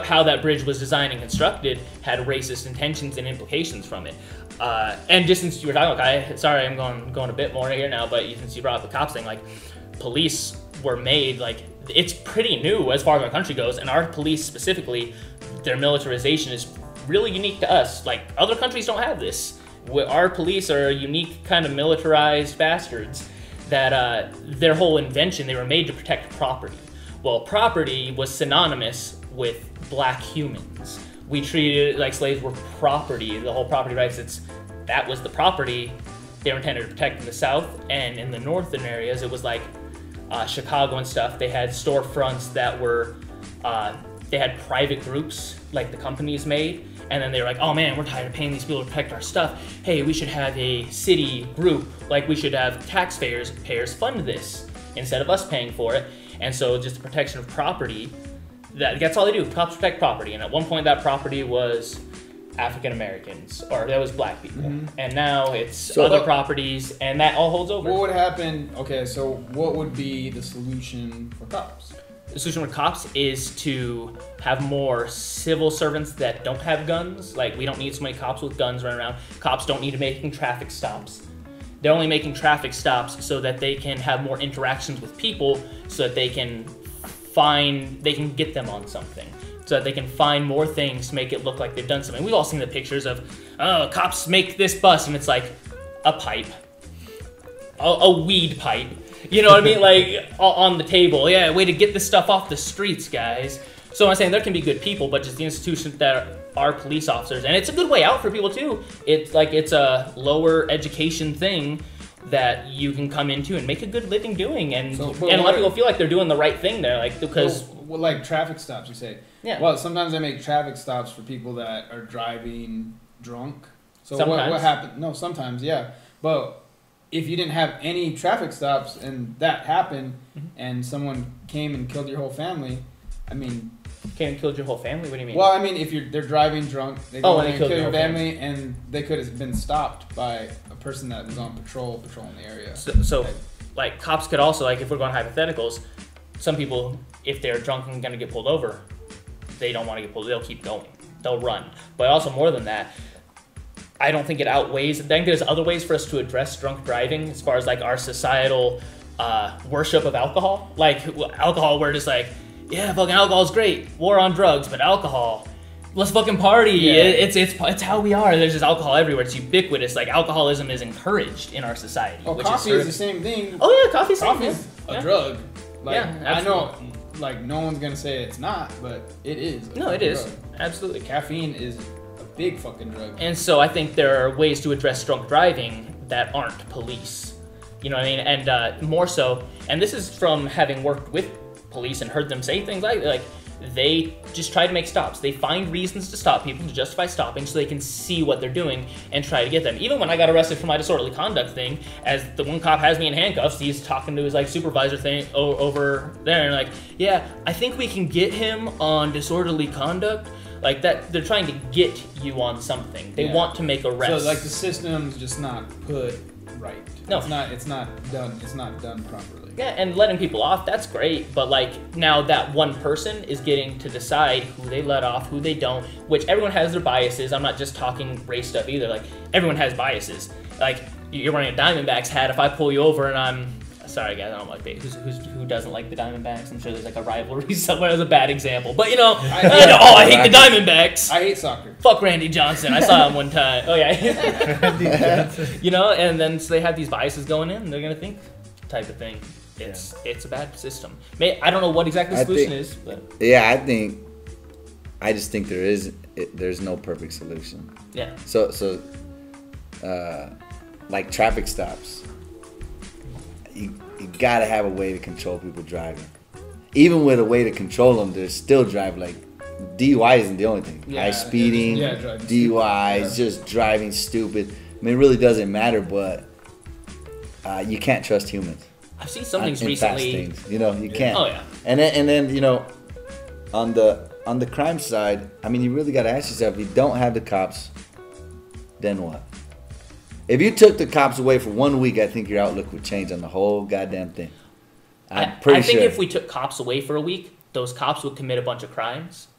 how that bridge was designed and constructed had racist intentions and implications from it. And just since you were talking, sorry, I'm going a bit more here now, but since you brought up the cops thing, like police were made like it's pretty new as far as our country goes, and our police specifically, their militarization is really unique to us. Like other countries don't have this. Our police are a unique kind of militarized bastards that their whole invention, they were made to protect property. Well, property was synonymous with black humans. We treated it like slaves were property, the whole property rights, that was the property they were intended to protect in the South, and in the northern areas, it was like Chicago and stuff, they had storefronts that were, they had private groups like the companies made, And then they were like, oh man, we're tired of paying these people to protect our stuff. Hey, we should have a city group, like we should have taxpayers fund this instead of us paying for it. And so just the protection of property, that's all they do, cops protect property. And at one point that property was African Americans, or that was black people. And now it's other properties, and that all holds over. What would happen? Okay, so what would be the solution for cops? The solution with cops is to have more civil servants that don't have guns. Like, we don't need so many cops with guns running around. Cops don't need to be making traffic stops. They're only making traffic stops so that they can have more interactions with people, so that they can get them on something. So that they can find more things to make it look like they've done something. We've all seen the pictures of, oh, cops make this bus, and it's like a pipe. A weed pipe. You know what I mean? Like, on the table. Yeah, way to get this stuff off the streets, guys. So I'm saying there can be good people, but just the institutions that are police officers. And it's a good way out for people, too. It's like, it's a lower education thing that you can come into and make a good living doing. And a lot of people feel like they're doing the right thing there. Like, because... Well, like traffic stops, you say. Yeah. Well, sometimes they make traffic stops for people that are driving drunk. So sometimes. What happened? No, sometimes, yeah. But if you didn't have any traffic stops and that happened, and someone came and killed your whole family, I mean... Came and killed your whole family? What do you mean? Well, I mean, if they're driving drunk, they Oh, go and in they and killed kill your your whole family, and they could have been stopped by a person that was on patrolling the area. So like, cops could also, like, if we're going hypotheticals, some people, if they're drunk and gonna get pulled over, they don't want to get pulled. They'll keep going. They'll run. But also, more than that, I don't think it outweighs. I think there's other ways for us to address drunk driving, as far as like our societal worship of alcohol. Like, alcohol, we're just like, yeah, fucking alcohol's great. War on drugs, but alcohol, let's fucking party. Yeah. It's how we are. There's just alcohol everywhere. It's ubiquitous. Like, alcoholism is encouraged in our society. Oh, which coffee is is the same thing. Oh yeah, coffee's Coffee's a drug. Like, Yeah, I know, absolutely. like, no one's gonna say it's not, but it is. No, it is. Drug. Absolutely. Caffeine is a big fucking drug. And so I think there are ways to address drunk driving that aren't police. You know what I mean? And more so, and this is from having worked with police and heard them say things like they just try to make stops. They find reasons to stop people, to justify stopping, so they can see what they're doing and try to get them. Even when I got arrested for my disorderly conduct thing, as the one cop has me in handcuffs, he's talking to his like supervisor thing over there, and like, yeah, I think we can get him on disorderly conduct. Like that, they're trying to get you on something. They want to make arrests. So like the system's just not put right. No. It's not done. It's not done properly. Yeah, and letting people off, that's great, but like now that one person is getting to decide who they let off, who they don't, which everyone has their biases. I'm not just talking race stuff either. Like, everyone has biases. Like, you're wearing a Diamondbacks hat. If I pull you over and I'm sorry guys, I don't like that. Who doesn't like the Diamondbacks? I'm sure there's like a rivalry somewhere. As a bad example, but you know, I hate the Diamondbacks. I hate soccer. Fuck Randy Johnson. I saw him one time. Oh yeah. You know, and then so they have these biases going in. And they're gonna think type of thing. It's a bad system. I don't know what exactly the solution is, but yeah, I just think there's no perfect solution. yeah. So like traffic stops, you gotta have a way to control people driving. Even with a way to control them, they're still driving. Like, DUI isn't the only thing. Yeah, High speeding, driving DUIs, stupid. just driving stupid. I mean, it really doesn't matter, but you can't trust humans. I've seen some things in fast recently. things. You know, you can't. Oh yeah. And then you know, on the crime side, I mean, you really got to ask yourself: if you don't have the cops, then what? If you took the cops away for 1 week, I think your outlook would change on the whole goddamn thing. I pretty think sure. if we took cops away for a week, those cops would commit a bunch of crimes.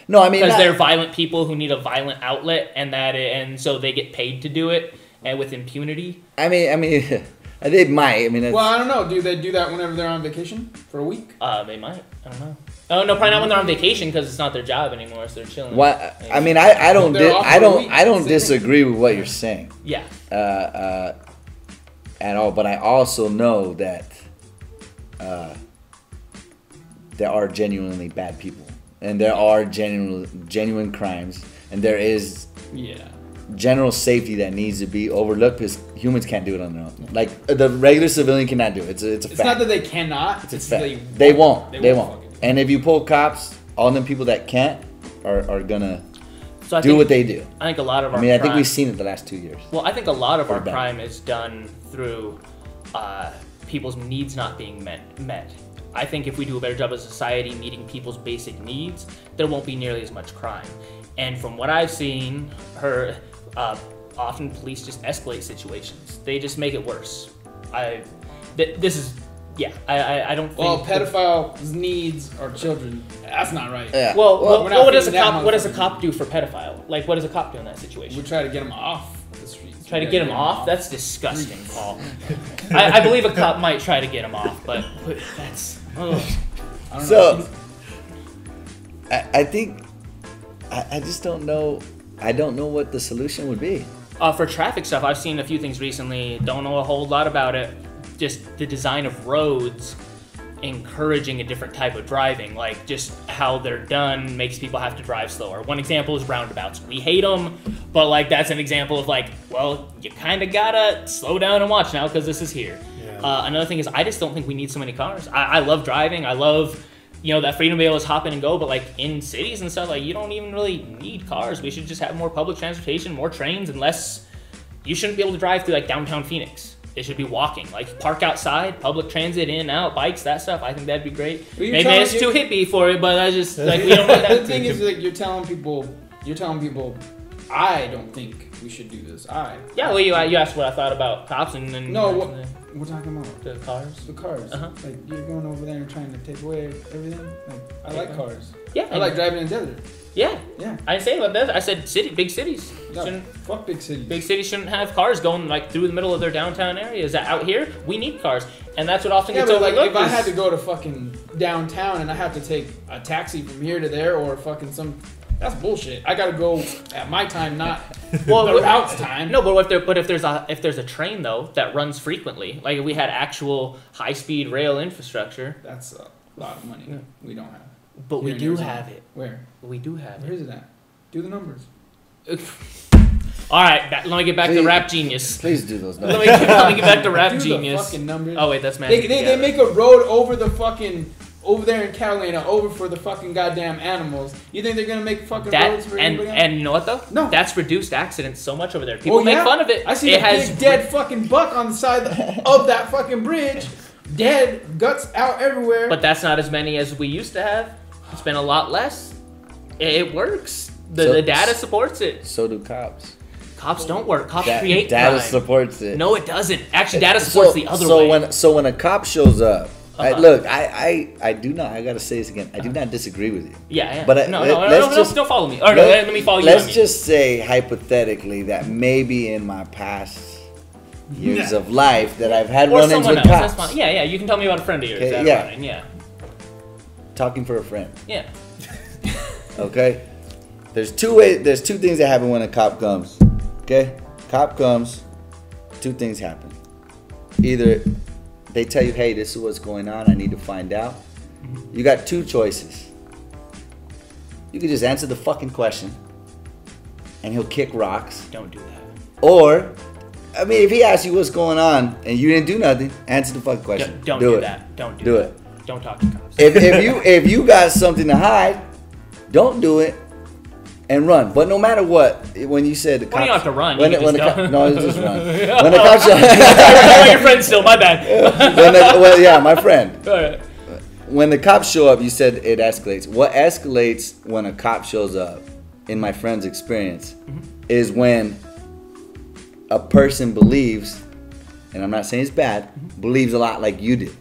No, I mean, Because they're violent people who need a violent outlet, and so they get paid to do it, and with impunity. I mean, they might. I mean, Well, I don't know. Do they do that whenever they're on vacation for a week? They might. I don't know. Oh no, probably not when they're on vacation because it's not their job anymore, so they're chilling. what? I mean, I don't They're off for a week. I don't Same disagree with what you're saying Yeah. at all. But I also know that there are genuinely bad people, and there are genuine crimes, and there is Yeah. general safety that needs to be overlooked because humans can't do it on their own. Like, the regular civilian cannot do it. It's a It's fact. not that they cannot. It's a It's fact. They won't. fucking do And if you pull cops, all them people that can't are gonna So I do think, what they do. I think a lot of our I mean, I think crime- we've seen it the last 2 years. Well, I think a lot of our Pretty bad. crime is done through people's needs not being met. I think if we do a better job as a society meeting people's basic needs, there won't be nearly as much crime. And from what I've seen, often police just escalate situations. They just make it worse. I don't think. Well, pedophiles' needs are children. That's not right. Yeah. Well, we're not what does a feeding that cop? What does a motherfucker. cop do for pedophile? Like, what does a cop do in that situation? We try to get them off the streets. Try to We get gotta him off? That's disgusting, Paul. I believe a cop might try to get him off, but that's. Ugh. I don't know. So, I think, I just don't know. I don't know what the solution would be. For traffic stuff, I've seen a few things recently. Don't know a whole lot about it. Just the design of roads encouraging a different type of driving. Like, just how they're done makes people have to drive slower. One example is roundabouts. We hate them, but, like, that's an example of, like, well, you kind of gotta slow down and watch now because this is here. Yeah. Another thing is I just don't think we need so many cars. I love driving. I love, that freedom to be able to hop in and go. But, like, in cities and stuff, like, you don't even really need cars. We should just have more public transportation, more trains, and less. You shouldn't be able to drive through, like, downtown Phoenix. It should be walking. Like, park outside, public transit, in, out, bikes, that stuff. I think that'd be great. But you're Maybe telling- it's too hippie for it, but I just, like, we don't want The that. thing is, like, you're telling people, I don't think we should do this. Yeah, well, you asked what I thought about cops and then. No, what we're talking about The cars. the cars. Uh-huh. Like, you're going over there and trying to take away everything. Like, I like cars. Yeah. I like driving in the desert. Yeah. Yeah. I didn't say about that. I said big cities. No, Shouldn't- fuck big cities. Big cities shouldn't have cars going like through the middle of their downtown areas. Out here, we need cars, and that's what often Yeah, gets but like overlooked. if I is- had to go to fucking downtown and I have to take a taxi from here to there or fucking that's bullshit. I gotta go at my time, not Well, the route's time. No, but if there's a train though that runs frequently, like if we had actual high speed rail infrastructure, That's a lot of money. We don't have. but we Here in do Arizona. have it. Where? We do have Where is it at? Do the numbers. it. All right, let me get back to Please- Rap Genius. Please do those Let numbers. me get back to Rap Do the Genius. fucking numbers. Oh wait, that's man. They make a road over the fucking over there in Catalina over for the fucking goddamn animals. You think they're gonna make fucking roads for anybody else? and you know what though? No. That's reduced accidents so much over there. People Oh, make yeah? fun of it. I see it a has big dead fucking buck on the side of that fucking bridge. Dead, guts out everywhere. But that's not as many as we used to have. It's been a lot less. It works. The data supports it. So do cops. Cops don't work. Cops Da- create data crime. supports it. No, it doesn't. Actually, data supports the other way. When a cop shows up, Uh-huh. look, I do not. I gotta say this again. I do not disagree with you. yeah. But let's don't follow me. Or no, let me follow you. Let's on me. just say hypothetically that maybe in my past years of life that I've had or run-ins someone with else. cops. That's fine. Yeah. You can tell me about a friend of yours. Okay, that yeah. running. Yeah. Talking for a friend. Yeah. Okay. There's two things that happen when a cop comes. Okay. Cop comes. Two things happen. Either they tell you, hey, this is what's going on. I need to find out. You got two choices. You can just answer the fucking question, and he'll kick rocks. Don't do that. Or, I mean, if he asks you what's going on and you didn't do nothing, answer the fucking question. Don't do it. that. Don't do Do that. it. Don't talk to cops. If you got something to hide, don't do it and run. But no matter what, when you said the cops, Well, you don't have to run. When, You can when the just cop, don't. no, it's just run. When the cops, Oh, your friend still. My bad. yeah, my friend. All right. When the cops show up, you said it escalates. What escalates when a cop shows up, in my friend's experience, is when a person believes, and I'm not saying it's bad, believes a lot like you do.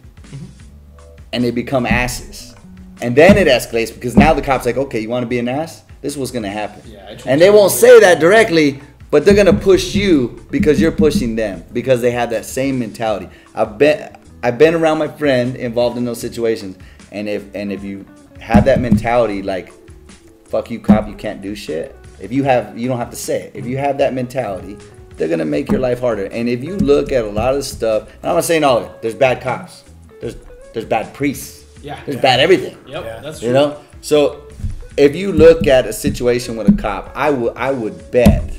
And they become asses. And then it escalates because now the cop's like, okay, you want to be an ass? This is what's going to happen. Yeah, I And they won't say that directly, but they're going to push you because you're pushing them because they have that same mentality. I've been around my friend involved in those situations, and if you have that mentality like, fuck you cop, you can't do shit. You don't have to say it. If you have that mentality, they're going to make your life harder. And if you look at a lot of the stuff, and I'm not saying all of it, there's bad cops. There's bad priests. Yeah. There's bad everything. Yep, Yeah. that's true. You know? So if you look at a situation with a cop, I would bet,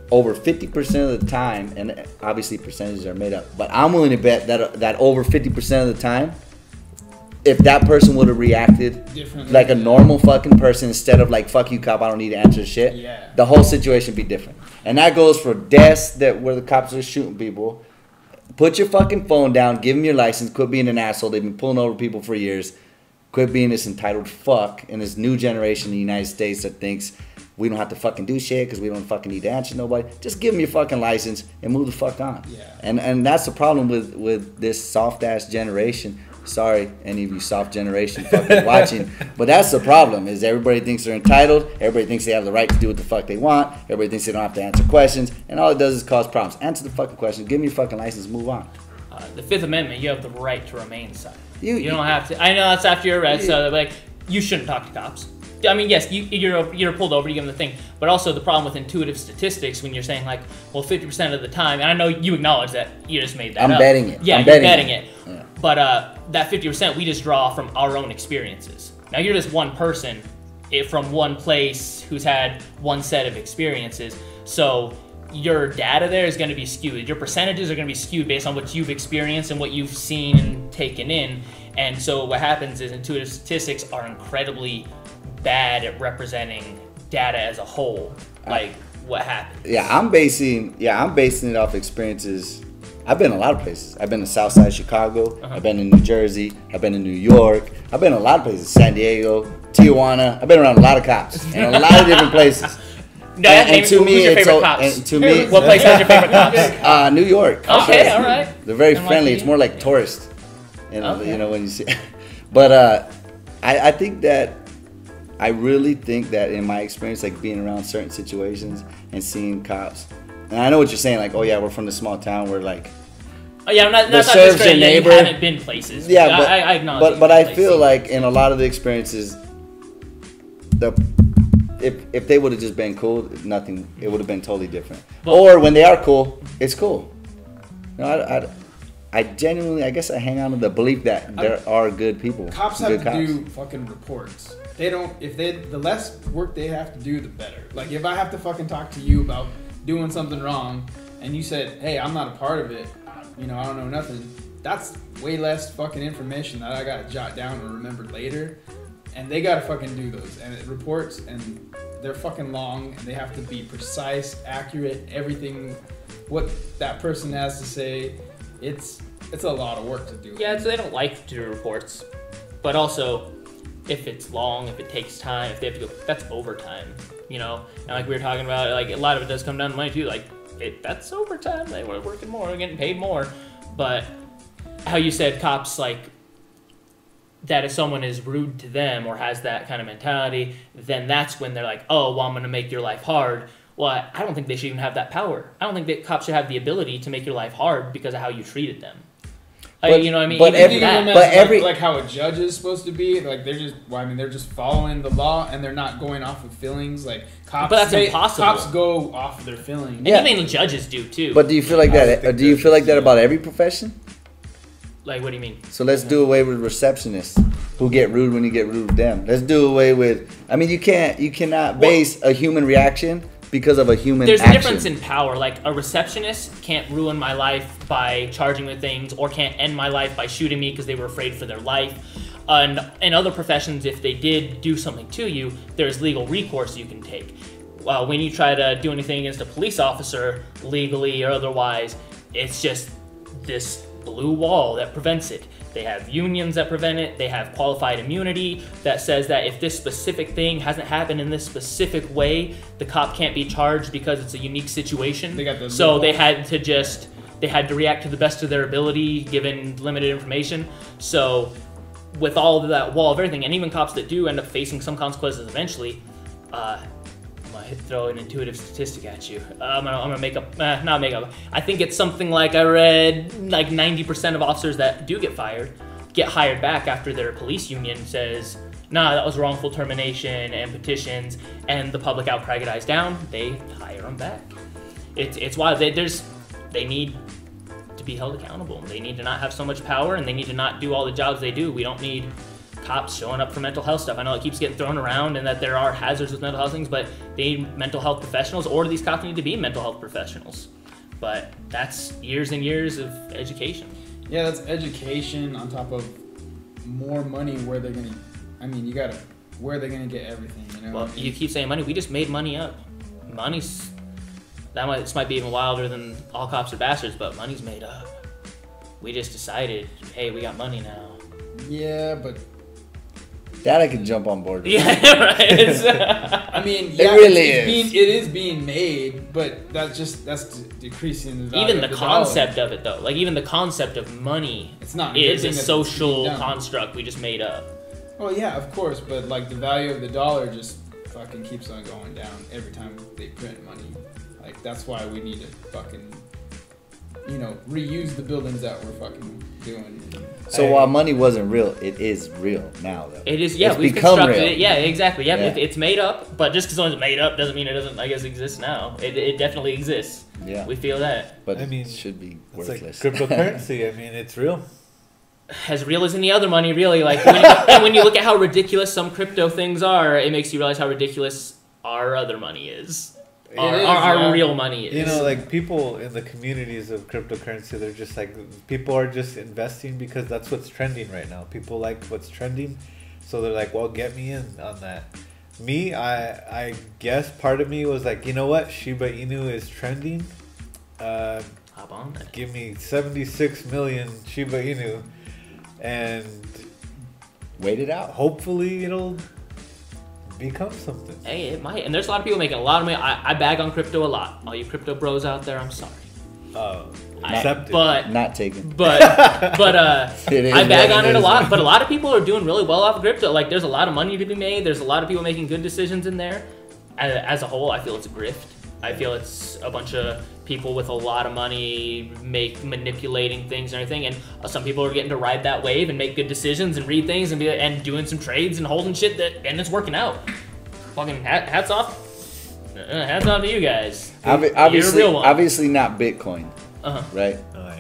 over 50% of the time, and obviously percentages are made up, but I'm willing to bet that over 50% of the time, if that person would have reacted Differently. like a normal fucking person instead of like, fuck you, cop, I don't need to answer shit, Yeah. the whole situation would be different. And that goes for deaths that where the cops are shooting people. Put your fucking phone down, give them your license, quit being an asshole. They've been pulling over people for years. Quit being this entitled fuck in this new generation in the United States that thinks we don't have to fucking do shit because we don't fucking need to answer nobody. Just give them your fucking license and move the fuck on. Yeah. And that's the problem with this soft ass generation. Sorry, any of you soft generation fucking watching, but that's the problem. Is everybody thinks they're entitled. Everybody thinks they have the right to do what the fuck they want. Everybody thinks they don't have to answer questions, and all it does is cause problems. Answer the fucking question. Give me your fucking license. Move on. The Fifth Amendment, you have the right to remain silent. You- You don't have to. I know that's after your arrest, so like you shouldn't talk to cops. I mean, yes, you're pulled over, you give them the thing, but also the problem with intuitive statistics when you're saying like, well, 50% of the time, and I know you acknowledge that you just made that I'm up. betting it. Yeah, I'm you're betting betting it. it. Yeah. But that 50% we just draw from our own experiences. Now you're just one person from one place who's had one set of experiences, so your data there is going to be skewed. Your percentages are going to be skewed based on what you've experienced and what you've seen and taken in. And so what happens is intuitive statistics are incredibly bad at representing data as a whole, like what happened. Yeah, I'm basing it off experiences. I've been a lot of places. I've been to Southside Chicago. I've been in New Jersey. I've been in New York. I've been in a lot of places. San Diego, Tijuana. I've been around a lot of cops in a lot of different places. No, And to me, who's your it's favorite cops? and to me, What place has your favorite cops? New York. Okay, all right. They're very NYPD? friendly. It's more like tourists. You know, Okay. you know when you see. But I think that I really think that in my experience, like being around certain situations and seeing cops, and I know what you're saying, like, oh yeah, we're from the small town, we're like, Oh, yeah, I'm not, The that's not serves discrediting your that neighbor. you haven't been places. yeah, but I acknowledge. but I places. feel like in a lot of the experiences, if they would have just been cool, nothing, it would have been totally different. But- Or when they are cool, it's cool. You know, I genuinely, I guess I hang on to the belief that there are good people. Cops good have to do fucking reports. They don't. The less work they have to do, the better. Like if I have to fucking talk to you about doing something wrong, and you said, "Hey, I'm not a part of it," you know, I don't know nothing. That's way less fucking information that I gotta jot down or remember later. And they gotta fucking do those and it reports, and they're fucking long, and they have to be precise, accurate, everything. What that person has to say, it's a lot of work to do. Yeah, so they don't like to do reports, but also if it's long, if it takes time, if they have to go, that's overtime, you know. And like we were talking about, like a lot of it does come down to money too. Like that's overtime. They were working more, getting paid more. But how you said cops like that if someone is rude to them or has that kind of mentality, then that's when they're like, oh, well, I'm going to make your life hard. Well, I don't think they should even have that power. I don't think that cops should have the ability to make your life hard because of how you treated them. But- you know what I mean? but Even every- that- But But every- like how a judge is supposed to be, like they're just, well, I mean, they're just following the law and they're not going off of feelings. Like cops, But that's impossible. Cops go off of their feelings. and Yeah. even judges do too. But do you feel like I that? think Do you feel like that that's- about every profession? like, what do you mean? So let's do away with receptionists who get rude when you get rude with them. Let's do away with. I mean, you cannot base a human reaction because of a human There's a action. difference in power. Like a receptionist can't ruin my life by charging me things, or can't end my life by shooting me because they were afraid for their life. And in other professions, if they did do something to you, there's legal recourse you can take. When you try to do anything against a police officer, legally or otherwise, it's just this blue wall that prevents it. They have unions that prevent it. They have qualified immunity that says that if this specific thing hasn't happened in this specific way, the cop can't be charged because it's a unique situation. They got the So loophole. they had to react to the best of their ability given limited information. So with all of that wall of everything, and even cops that do end up facing some consequences eventually, I'm gonna throw an intuitive statistic at you. I'm gonna make up, not make up. I think it's something like I read like 90% of officers that do get fired get hired back after their police union says, nah, that was wrongful termination and petitions, and the public outcry dies down. They hire them back. It's why they need to be held accountable. They need to not have so much power, and they need to not do all the jobs they do. We don't need cops showing up for mental health stuff. I know it keeps getting thrown around and that there are hazards with mental health things, but they need mental health professionals, or these cops need to be mental health professionals. But that's years and years of education. Yeah, that's education on top of more money where they're gonna. I mean, where they're gonna get everything. You know. Well, you keep saying money. We just made money up. Money's this might be even wilder than all cops are bastards, but money's made up. We just decided, hey, we got money now. Yeah, but That I can jump on board with. Yeah, right. I mean, yeah, really it is being made, but that's decreasing the value Even of the the concept dollar. of it, though, like even the concept of money It's not a is good a thing that it's social being done. construct we just made up. Well, yeah, of course, but like the value of the dollar just fucking keeps on going down every time they print money. Like that's why we need to fucking, reuse the buildings that we're fucking doing. So while money wasn't real, it is real now, though. It is, yeah. It's We've become constructed real. it. Yeah, exactly. Yeah, Yeah. It's made up, but just because it's made up doesn't mean it doesn't, I guess, exist now. It definitely exists. Yeah. We feel that. But I mean, it should be It's like worthless. cryptocurrency. I mean, it's real. As real as any other money, really. Like when you look at how ridiculous some crypto things are, it makes you realize how ridiculous our other money is. Our yeah. real money is. You know, like people in the communities of cryptocurrency, they're just like, people are just investing because that's what's trending right now. People like what's trending, so they're like, well, get me in on that. Me, I guess part of me was like, you know what, Shiba Inu is trending. Hop on that. Give me 76 million Shiba Inu, and Wait it out. hopefully it'll become something. Hey, it might. And there's a lot of people making a lot of money. I bag on crypto a lot. All you crypto bros out there, I'm sorry. Accept it. But Not taken. But It is I bag what on it it a is. lot. But a lot of people are doing really well off of crypto. Like there's a lot of money to be made. There's a lot of people making good decisions in there. As a whole, I feel it's a grift. I feel it's a bunch of people with a lot of money manipulating things and everything. And some people are getting to ride that wave and make good decisions and read things and doing some trades and holding shit and it's working out. Fucking hats off. Hats off to you guys. You're a Obviously, real one. obviously not Bitcoin, Uh-huh. right? Oh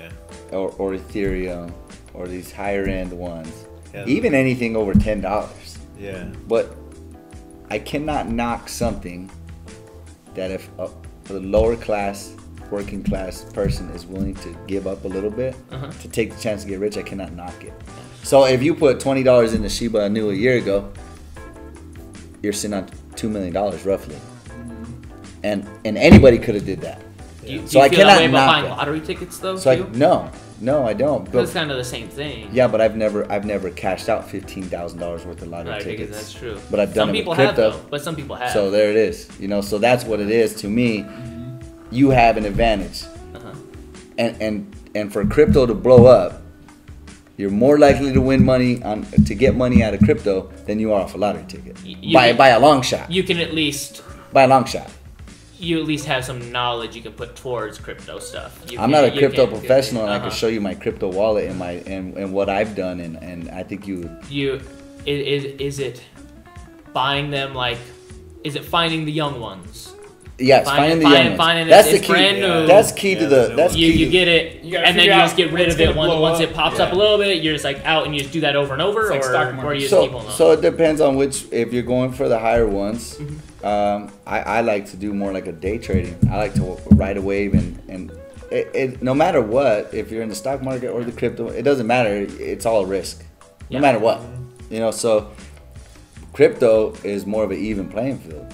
yeah. Or Ethereum, or these higher end ones. Yeah. Even anything over $10. Yeah. But I cannot knock something that if a lower class, working class person is willing to give up a little bit to take the chance to get rich, I cannot knock it. So if you put $20 into Shiba Inu a year ago, you're sitting on $2 million roughly. And anybody could have did that. Do you So I feel that cannot way about knock buying it. lottery tickets though? So too? no, I don't. But But it's kind of the same thing. yeah, but I've never cashed out $15,000 worth of lottery Lottery tickets. tickets, that's true. But I've done some it people with have crypto. though, but some people have. So there it is. So that's what it is to me. You have an advantage, Uh-huh. and for crypto to blow up, you're more likely to win money to get money out of crypto than you are off a lottery ticket by a long shot. You can at least By a long shot. you at least have some knowledge you can put towards crypto stuff. I'm not a crypto professional, and I Uh-huh. can show you my crypto wallet and what I've done, and I think you would. Is it buying them like? Is it finding the young ones? Yes, finding the young ones. That's the it's key. brand new. That's key to Yeah, the. the That's You key. get it, You gotta and then you figure just out get rid what's of it gonna blow once up. it pops up a Yeah. little bit. You're just like out, and you just do that over and over, like stock or market. you just keep on. So it depends on which. If you're going for the higher ones, Mm-hmm. I like to do more like a day trading. I like to ride a wave and no matter what, if you're in the stock market or the crypto, it doesn't matter. It's all a risk, no Yeah. matter what. So crypto is more of an even playing field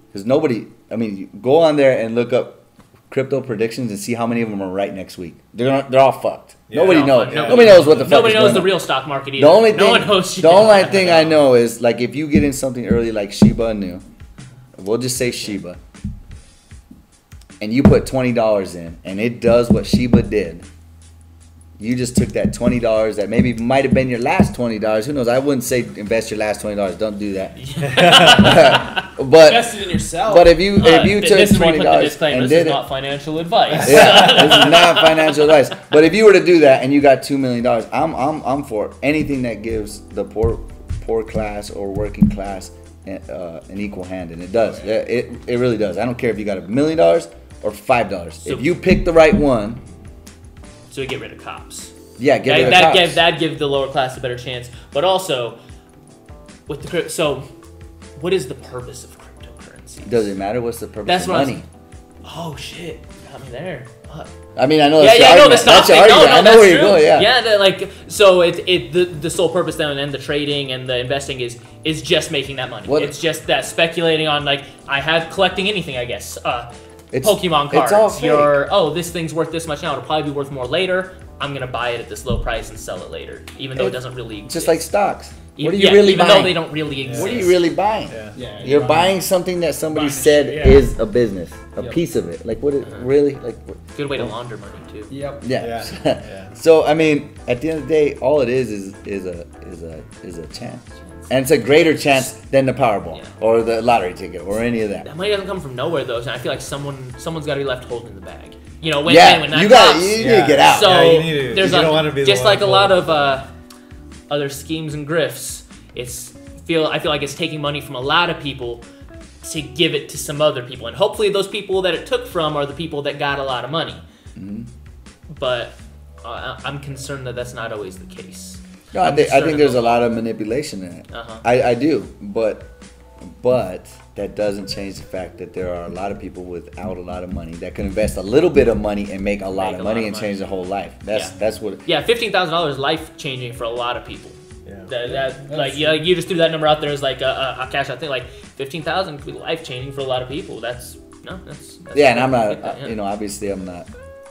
because nobody. I mean, you go on there and look up crypto predictions and see how many of them are right next week. They're all fucked. Yeah, Nobody they're all knows. fucked. Yeah. Nobody knows what the fuck. Nobody is knows going the on. real stock market either. The only no one knows shit. the only thing I know is like if you get in something early like Shiba Inu, we'll just say Shiba, and you put $20 in, and it does what Shiba did. You just took that $20 that maybe might have been your last $20. Who knows? I wouldn't say invest your last $20. Don't do that. but Invest it in yourself. but if you took this is where you put the $20 disclaimer. and This did is it, not financial advice. yeah, this is not financial advice. But if you were to do that and you got $2 million, I'm for anything that gives the poor class or working class an equal hand, and it does. It really does. I don't care if you got $1 million or $5. So- If you pick the right one, So we get rid of cops. yeah, get rid of cops. That give the lower class a better chance. But also, with the so, what is the purpose of cryptocurrency? Does it matter what's the purpose That's of what I was- money? Oh shit! got me there. Fuck. I mean, I know. Yeah, that's your I know the argument. stock That's your thing. No, argument. no, I know that's where true. you're going. Yeah. Yeah, like so the sole purpose then and the trading and the investing is just making that money. What- It's just that speculating on like I have collecting anything, I guess. It's- Pokemon cards. it's all fake. This thing's worth this much now. It'll probably be worth more later. I'm gonna buy it at this low price and sell it later, even though it doesn't really exist. Just like stocks. What are you Yeah, really even buying? though they don't really exist. What are you really buying? Yeah. Yeah, You're buying something that somebody Buying said shit, yeah. is a business, a Yep. piece of it. Like what? Really? Like what? Good way to launder money too. Yep. Yeah. Yeah. So I mean, at the end of the day, all it is a chance, and it's a greater chance than the Powerball Yeah. or the lottery ticket or any of that. That money doesn't come from nowhere though, and I feel like someone's got to be left holding the bag. You know, when Yeah, when that you got drops. you need to get out. So Yeah, you need to- there's you a, don't wanna be the just one like a lot holding of other schemes and grifts. I feel like it's taking money from a lot of people to give it to some other people, and hopefully those people that it took from are the people that got a lot of money. Mm-hmm. But I'm concerned that that's not always the case. No, I think there's a lot of manipulation in it. Uh-huh. I do, but that doesn't change the fact that there are a lot of people without a lot of money that can invest a little bit of money and make a lot of money and change their whole life. That's what. Yeah, $15,000 is life changing for a lot of people. Yeah. That like you just threw that number out there as like a cash out thing. Like 15,000 could be life changing for a lot of people. That's Yeah, and I'm I get not. that, yeah. Obviously, I'm not.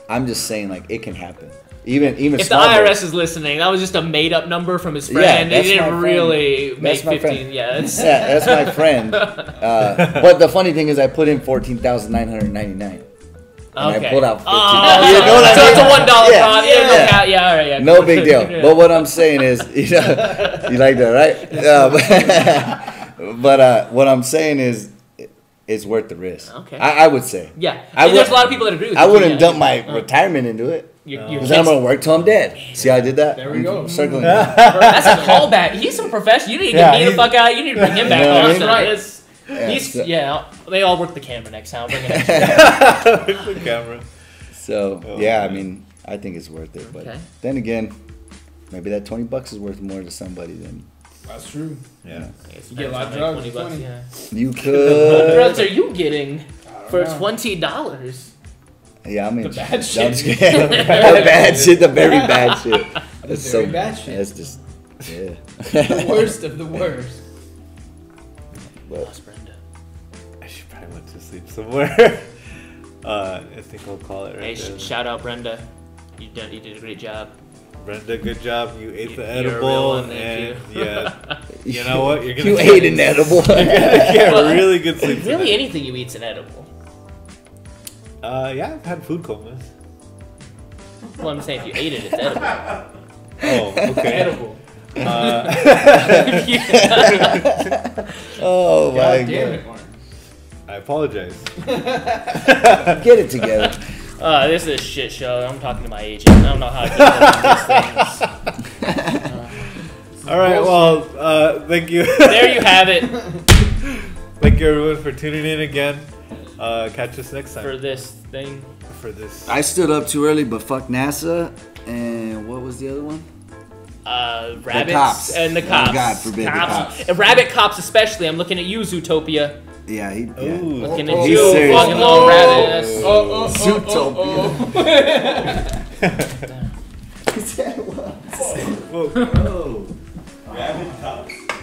I'm just saying, like, it can happen. Even If the small IRS bills. is listening, that was just a made up number from his Yeah, friend. He that's my didn't friend. really make That's my 15. friend. Yeah, it's, Yeah, that's my friend. But the funny thing is, I put in 14,999. And okay. I pulled out 15. Oh, You know what I so mean? it's a $1 Yeah, con. yeah. Yeah, all right. Yeah, No big deal. Yeah. But what I'm saying is, you like that, right? But what I'm saying is, it's worth the risk. Okay. I would say. Yeah, I and there's would- a lot of people that agree with I you. wouldn't Yeah. dump my retirement into it. Your Because then I'm kids- going to work till I'm dead. See how I did that? There we go. I'm circling. That's a callback. He's some professional. You need to Yeah, get me the he's- fuck out. You need to bring him back You know what I on. mean? So Right. it's- Yeah, he's, so- yeah, they all work the camera next time. Bring it next time. the camera. So, Oh, yeah, I man. mean, I think it's worth it. But Okay. then again, maybe that $20 is worth more to somebody than That's true. Yeah. You get a lot of drugs $20 for 20. yeah. you What could. drugs are you getting for know. $20? Yeah, I mean, The bad I'm shit. just kidding. The bad shit, the very bad shit. That's very bad shit. That's just, yeah. The worst of the worst. But, Lost Brenda. I should probably went to sleep somewhere. I think I'll call it Hey, right there. shout out Brenda. You did a great job. Brenda, good job. You ate the You're a real edible, one, thank and you. yeah, you know what? You're gonna you get, ate an edible. get Well, really good sleep. Really, tonight. anything you eat's an edible. Yeah, I've had food comas. Well, I'm saying if you ate it, it's edible. Oh, okay. Edible. Oh, my God damn God. it, Mark. I apologize. Get it together. This is a shit show. I'm talking to my agent. I don't know how to keep up with these things. All right. Well, thank you. There you have it Thank you everyone for tuning in again. Catch us next time for this thing. for this. I stood up too early, but fuck NASA. And what was the other one? Rabbits cops. and the Oh, cops. God forbid the cops. And rabbit cops especially. I'm looking at you, Zootopia. Yeah, he. Yeah. Ooh. Looking Oh, at he's you, serious. fucking little rabbit. Whoa.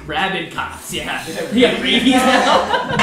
Rabbit cops, yeah. Yeah, rabies now.